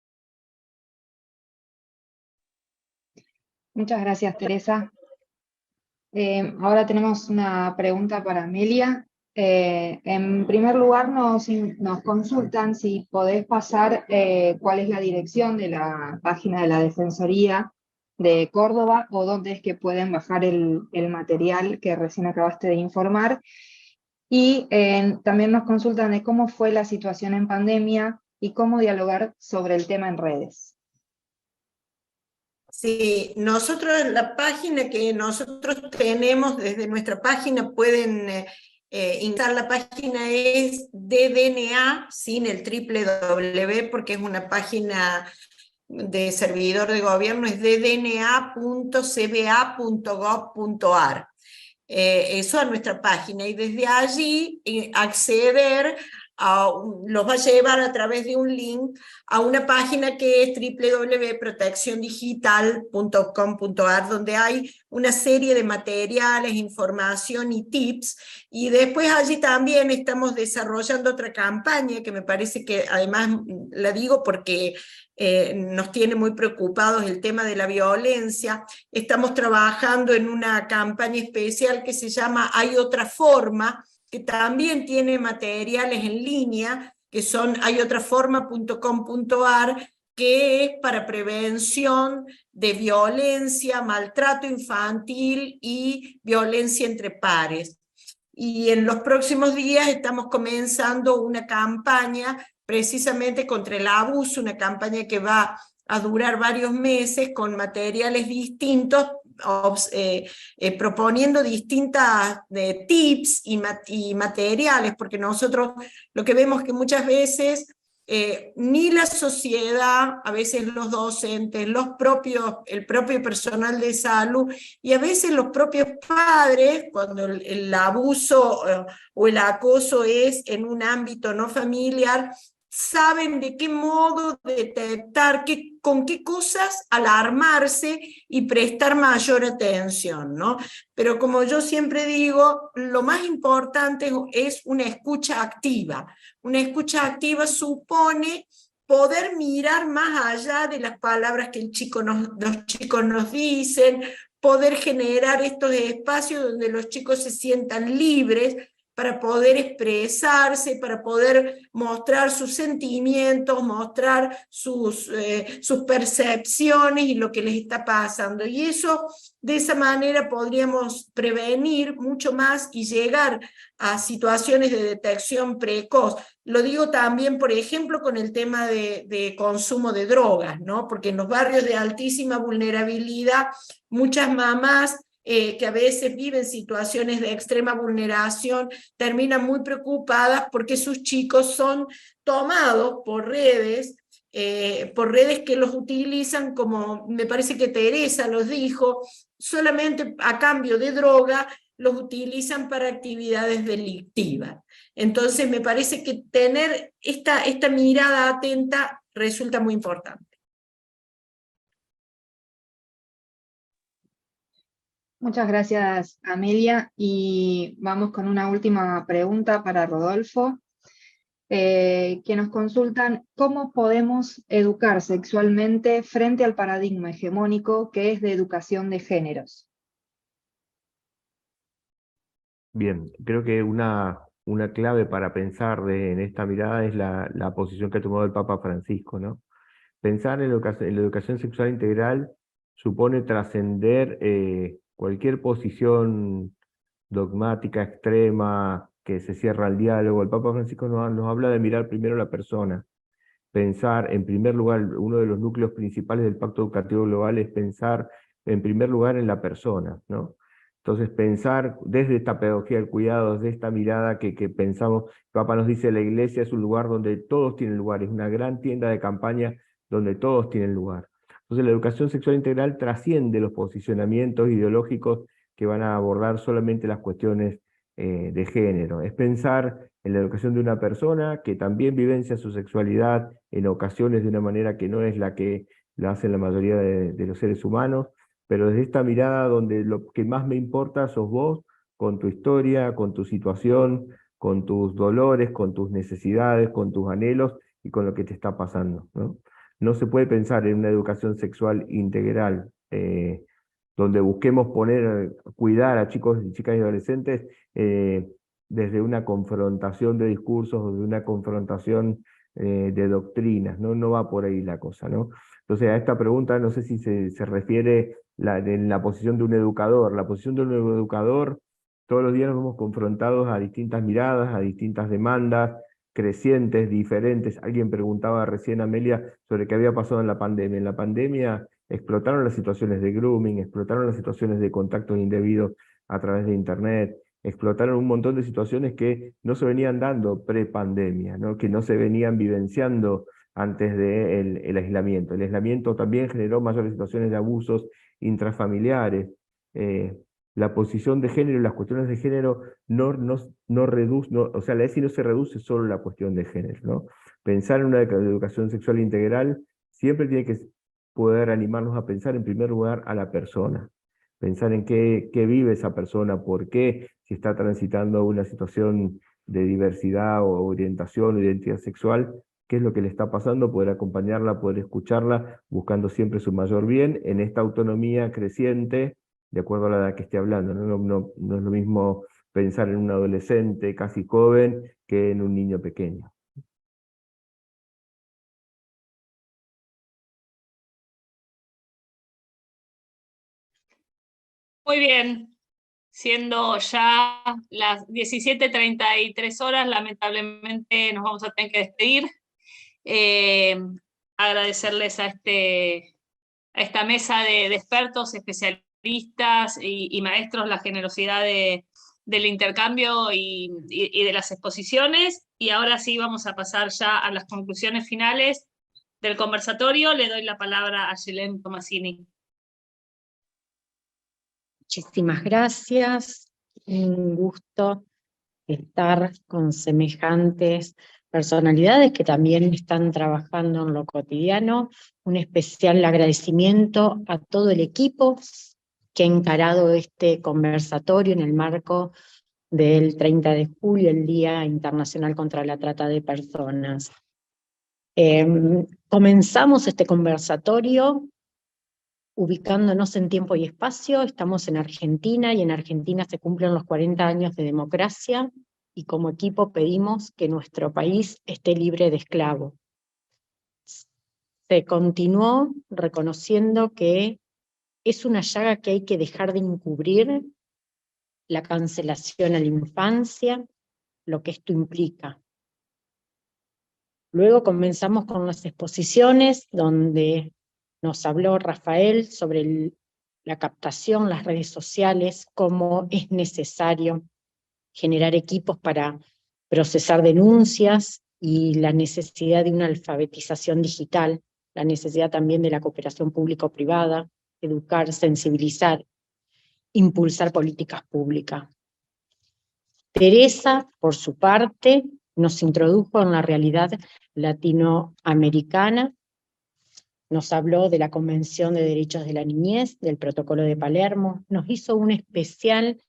Muchas gracias, Teresa. Ahora tenemos una pregunta para Amelia. En primer lugar, nos consultan si podés pasar cuál es la dirección de la página de la Defensoría de Córdoba o dónde es que pueden bajar el material que recién acabaste de informar. Y también nos consultan de cómo fue la situación en pandemia y cómo dialogar sobre el tema en redes. Sí, nosotros la página que nosotros tenemos desde nuestra página pueden ingresar, la página es DDNA sin el www porque es una página de servidor de gobierno, es ddna.cba.gov.ar. Eso a nuestra página y desde allí acceder los va a llevar a través de un link a una página que es www.protecciondigital.com.ar, donde hay una serie de materiales, información y tips, y después allí también estamos desarrollando otra campaña que me parece que además la digo porque nos tiene muy preocupados el tema de la violencia. Estamos trabajando en una campaña especial que se llama Hay Otra Forma, que también tiene materiales en línea, que son hayotraforma.com.ar, que es para prevención de violencia, maltrato infantil y violencia entre pares. Y en los próximos días estamos comenzando una campaña precisamente contra el abuso, una campaña que va a durar varios meses con materiales distintos proponiendo distintas tips y materiales, porque nosotros lo que vemos que muchas veces ni la sociedad, a veces los docentes, el propio personal de salud y a veces los propios padres, cuando el abuso o el acoso es en un ámbito no familiar, saben de qué modo detectar, con qué cosas alarmarse y prestar mayor atención, ¿no? Pero como yo siempre digo, lo más importante es una escucha activa. Una escucha activa supone poder mirar más allá de las palabras que los chicos nos dicen, poder generar estos espacios donde los chicos se sientan libres para poder expresarse, para poder mostrar sus sentimientos, mostrar sus percepciones y lo que les está pasando. Y eso, de esa manera podríamos prevenir mucho más y llegar a situaciones de detección precoz. Lo digo también, por ejemplo, con el tema de consumo de drogas, ¿no? Porque en los barrios de altísima vulnerabilidad, muchas mamás que a veces viven situaciones de extrema vulneración, terminan muy preocupadas porque sus chicos son tomados por redes que los utilizan como, me parece que Teresa los dijo, solamente a cambio de droga, los utilizan para actividades delictivas. Entonces me parece que tener esta mirada atenta resulta muy importante. Muchas gracias, Amelia. Y vamos con una última pregunta para Rodolfo, que nos consultan cómo podemos educar sexualmente frente al paradigma hegemónico que es de educación de géneros. Bien, creo que una clave para pensar en esta mirada es la posición que ha tomado el Papa Francisco, ¿no? Pensar en la educación sexual integral supone trascender cualquier posición dogmática, extrema, que se cierra al diálogo. El Papa Francisco nos habla de mirar primero a la persona, pensar en primer lugar, uno de los núcleos principales del Pacto Educativo Global es pensar en primer lugar en la persona, ¿no? Entonces pensar desde esta pedagogía del cuidado, desde esta mirada que pensamos, el Papa nos dice, la iglesia es un lugar donde todos tienen lugar, es una gran tienda de campaña donde todos tienen lugar. Entonces la educación sexual integral trasciende los posicionamientos ideológicos que van a abordar solamente las cuestiones de género. Es pensar en la educación de una persona que también vivencia su sexualidad en ocasiones de una manera que no es la que la hacen la mayoría de los seres humanos, pero desde esta mirada donde lo que más me importa sos vos, con tu historia, con tu situación, con tus dolores, con tus necesidades, con tus anhelos y con lo que te está pasando, ¿no? No se puede pensar en una educación sexual integral, donde busquemos cuidar a chicos y chicas y adolescentes desde una confrontación de discursos, desde una confrontación de doctrinas, ¿no? No va por ahí la cosa, ¿no? Entonces a esta pregunta no sé si se refiere en la posición de un educador. La posición de un educador, todos los días nos vemos confrontados a distintas miradas, a distintas demandas, crecientes, diferentes. Alguien preguntaba recién, Amelia, sobre qué había pasado en la pandemia. En la pandemia explotaron las situaciones de grooming, explotaron las situaciones de contactos indebidos a través de Internet, explotaron un montón de situaciones que no se venían dando pre-pandemia, ¿no? Que no se venían vivenciando antes del aislamiento. El aislamiento también generó mayores situaciones de abusos intrafamiliares. La posición de género y las cuestiones de género no reduce, o sea, la ESI no se reduce solo a la cuestión de género, ¿no? Pensar en una educación sexual integral siempre tiene que poder animarnos a pensar en primer lugar a la persona, pensar en qué vive esa persona, por qué, si está transitando una situación de diversidad o orientación o identidad sexual, qué es lo que le está pasando, poder acompañarla, poder escucharla, buscando siempre su mayor bien en esta autonomía creciente, de acuerdo a la edad que esté hablando. No es lo mismo pensar en un adolescente casi joven que en un niño pequeño. Muy bien, siendo ya las 17:33 horas, lamentablemente nos vamos a tener que despedir. Agradecerles a esta mesa de expertos especialistas y maestros la generosidad del intercambio y de las exposiciones. Y ahora sí vamos a pasar ya a las conclusiones finales del conversatorio. Le doy la palabra a Yelén Tomasini. Muchísimas gracias. Un gusto estar con semejantes personalidades que también están trabajando en lo cotidiano. Un especial agradecimiento a todo el equipo que ha encarado este conversatorio en el marco del 30 de julio, el Día Internacional contra la Trata de Personas. Comenzamos este conversatorio ubicándonos en tiempo y espacio. Estamos en Argentina, y en Argentina se cumplen los 40 años de democracia, y como equipo pedimos que nuestro país esté libre de esclavos. Se continuó reconociendo que es una llaga que hay que dejar de encubrir, la cancelación a la infancia, lo que esto implica. Luego comenzamos con las exposiciones, donde nos habló Rafael sobre la captación, las redes sociales, cómo es necesario generar equipos para procesar denuncias y la necesidad de una alfabetización digital, la necesidad también de la cooperación público-privada, educar, sensibilizar, impulsar políticas públicas. Teresa, por su parte, nos introdujo en la realidad latinoamericana, nos habló de la Convención de Derechos de la Niñez, del Protocolo de Palermo, nos hizo una especial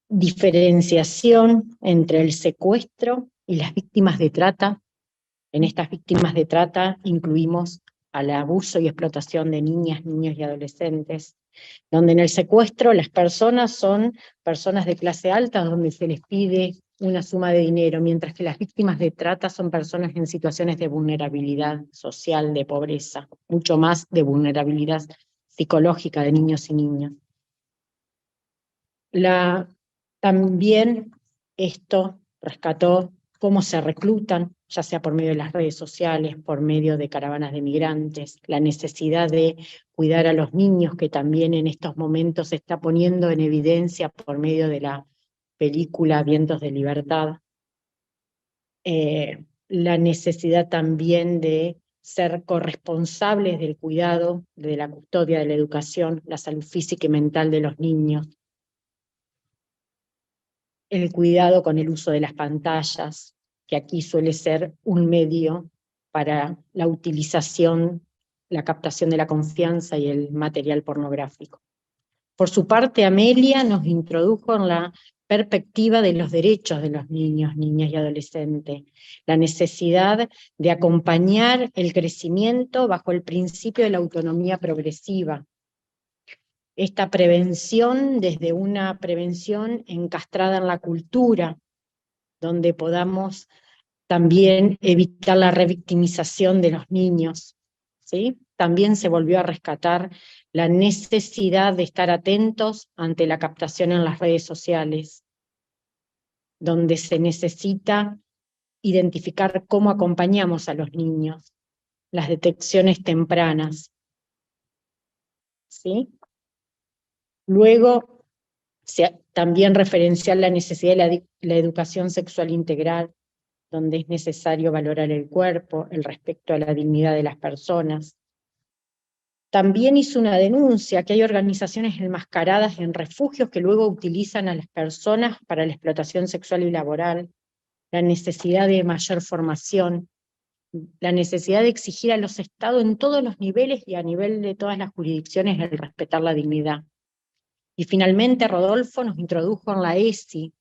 diferenciación entre el secuestro y las víctimas de trata. En estas víctimas de trata incluimos al abuso y explotación de niñas, niños y adolescentes, donde en el secuestro las personas son personas de clase alta, donde se les pide una suma de dinero, mientras que las víctimas de trata son personas en situaciones de vulnerabilidad social, de pobreza, mucho más de vulnerabilidad psicológica de niños y niñas. También esto rescató cómo se reclutan, ya sea por medio de las redes sociales, por medio de caravanas de migrantes, la necesidad de cuidar a los niños, que también en estos momentos se está poniendo en evidencia por medio de la película Vientos de Libertad. La necesidad también de ser corresponsables del cuidado, de la custodia, de la educación, la salud física y mental de los niños. El cuidado con el uso de las pantallas, que aquí suele ser un medio para la utilización, la captación de la confianza y el material pornográfico. Por su parte, Amelia nos introdujo en la perspectiva de los derechos de los niños, niñas y adolescentes, la necesidad de acompañar el crecimiento bajo el principio de la autonomía progresiva. Esta prevención desde una prevención encastrada en la cultura, donde podamos también evitar la revictimización de los niños, ¿sí? También se volvió a rescatar la necesidad de estar atentos ante la captación en las redes sociales, donde se necesita identificar cómo acompañamos a los niños, las detecciones tempranas, ¿sí? Luego, también referenciar la necesidad de la educación sexual integral, donde es necesario valorar el cuerpo, el respeto a la dignidad de las personas. También hizo una denuncia que hay organizaciones enmascaradas en refugios que luego utilizan a las personas para la explotación sexual y laboral, la necesidad de mayor formación, la necesidad de exigir a los estados en todos los niveles y a nivel de todas las jurisdicciones el respetar la dignidad. Y finalmente Rodolfo nos introdujo en la ESI,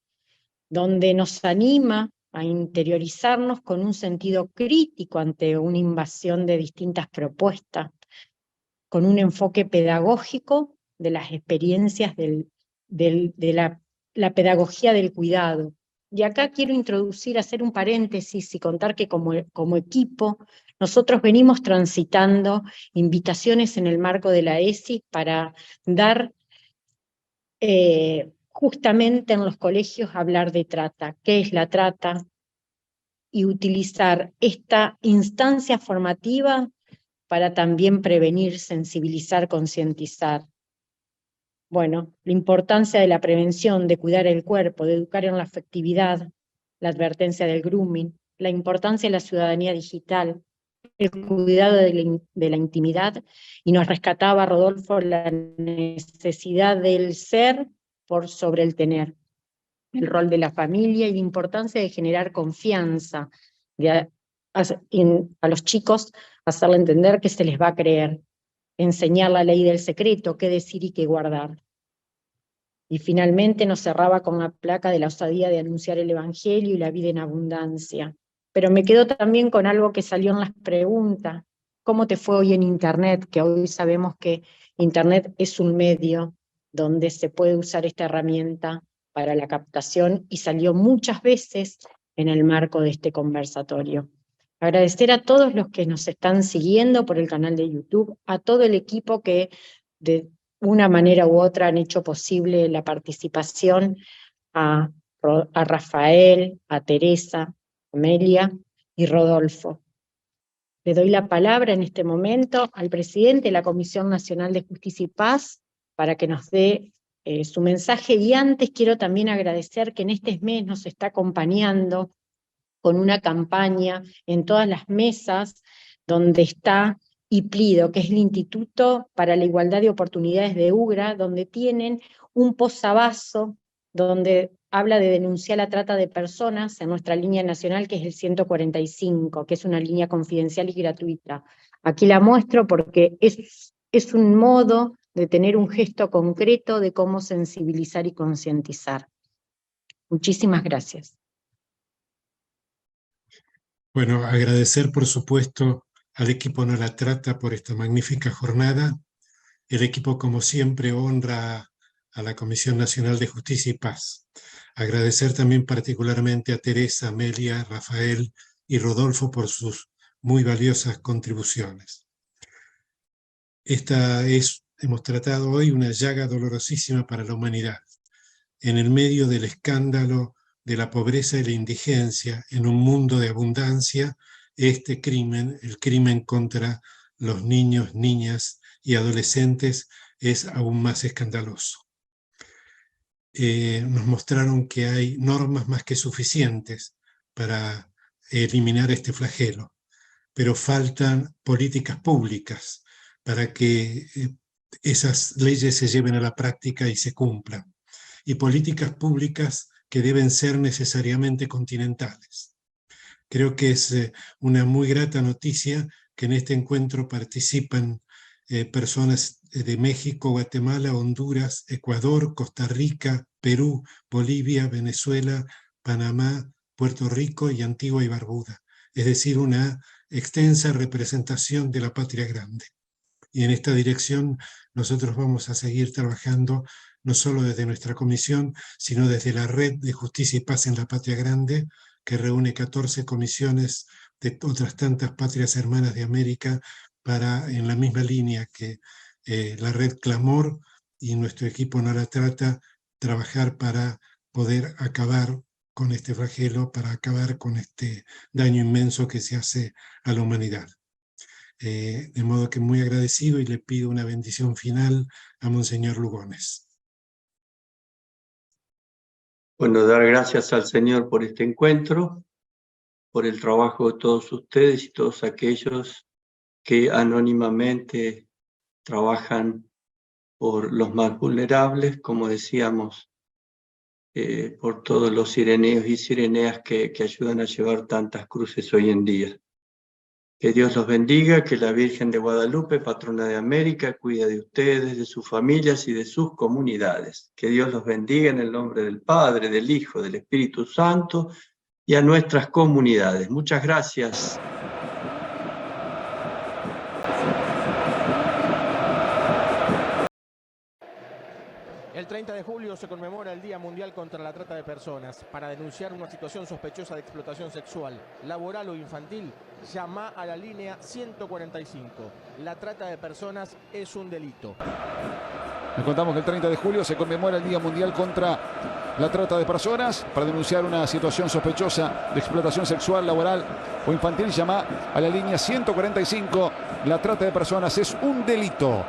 donde nos anima a interiorizarnos con un sentido crítico ante una invasión de distintas propuestas, con un enfoque pedagógico de las experiencias de la pedagogía del cuidado. Y acá quiero hacer un paréntesis y contar que como equipo nosotros venimos transitando invitaciones en el marco de la ESI para dar justamente en los colegios hablar de trata, qué es la trata, y utilizar esta instancia formativa para también prevenir, sensibilizar, concientizar. Bueno, la importancia de la prevención, de cuidar el cuerpo, de educar en la afectividad, la advertencia del grooming, la importancia de la ciudadanía digital, el cuidado de la intimidad, y nos rescataba Rodolfo la necesidad del ser por sobre el tener, el rol de la familia y la importancia de generar confianza, de a los chicos hacerle entender que se les va a creer, enseñar la ley del secreto, qué decir y qué guardar. Y finalmente nos cerraba con la placa de la osadía de anunciar el Evangelio y la vida en abundancia. Pero me quedo también con algo que salió en las preguntas. ¿Cómo te fue hoy en Internet? Que hoy sabemos que Internet es un medio donde se puede usar esta herramienta para la captación y salió muchas veces en el marco de este conversatorio. Agradecer a todos los que nos están siguiendo por el canal de YouTube, a todo el equipo que de una manera u otra han hecho posible la participación, a Rafael, a Teresa, Amelia y Rodolfo. Le doy la palabra en este momento al presidente de la Comisión Nacional de Justicia y Paz para que nos dé su mensaje, y antes quiero también agradecer que en este mes nos está acompañando con una campaña en todas las mesas donde está IPLIDO, que es el Instituto para la Igualdad de Oportunidades de UGRA, donde tienen un posavasos donde habla de denunciar la trata de personas en nuestra línea nacional, que es el 145, que es una línea confidencial y gratuita. Aquí la muestro porque es un modo de tener un gesto concreto de cómo sensibilizar y concientizar. Muchísimas gracias. Bueno, agradecer por supuesto al equipo No la Trata por esta magnífica jornada. El equipo, como siempre, honra a la Comisión Nacional de Justicia y Paz. Agradecer también particularmente a Teresa, Amelia, Rafael y Rodolfo por sus muy valiosas contribuciones. Hemos tratado hoy una llaga dolorosísima para la humanidad. En el medio del escándalo de la pobreza y la indigencia, en un mundo de abundancia, este crimen, el crimen contra los niños, niñas y adolescentes, es aún más escandaloso. Nos mostraron que hay normas más que suficientes para eliminar este flagelo, pero faltan políticas públicas para que esas leyes se lleven a la práctica y se cumplan, y políticas públicas que deben ser necesariamente continentales. Creo que es una muy grata noticia que en este encuentro participan personas de México, Guatemala, Honduras, Ecuador, Costa Rica, Perú, Bolivia, Venezuela, Panamá, Puerto Rico y Antigua y Barbuda. Es decir, una extensa representación de la patria grande. Y en esta dirección nosotros vamos a seguir trabajando no solo desde nuestra comisión, sino desde la Red de Justicia y Paz en la Patria Grande, que reúne 14 comisiones de otras tantas patrias hermanas de América para, en la misma línea que la Red Clamor y nuestro equipo No la Trata, trabajar para poder acabar con este flagelo, para acabar con este daño inmenso que se hace a la humanidad. De modo que muy agradecido, y le pido una bendición final a Monseñor Lugones. Bueno, dar gracias al Señor por este encuentro, por el trabajo de todos ustedes y todos aquellos que anónimamente trabajan por los más vulnerables, como decíamos, por todos los sireneos y sireneas que ayudan a llevar tantas cruces hoy en día. Que Dios los bendiga, que la Virgen de Guadalupe, patrona de América, cuide de ustedes, de sus familias y de sus comunidades. Que Dios los bendiga en el nombre del Padre, del Hijo, del Espíritu Santo y a nuestras comunidades. Muchas gracias. El 30 de julio se conmemora el Día Mundial contra la Trata de Personas. Para denunciar una situación sospechosa de explotación sexual, laboral o infantil, llama a la línea 145. La trata de personas es un delito. Les contamos que el 30 de julio se conmemora el Día Mundial contra la Trata de Personas. Para denunciar una situación sospechosa de explotación sexual, laboral o infantil, llama a la línea 145. La trata de personas es un delito.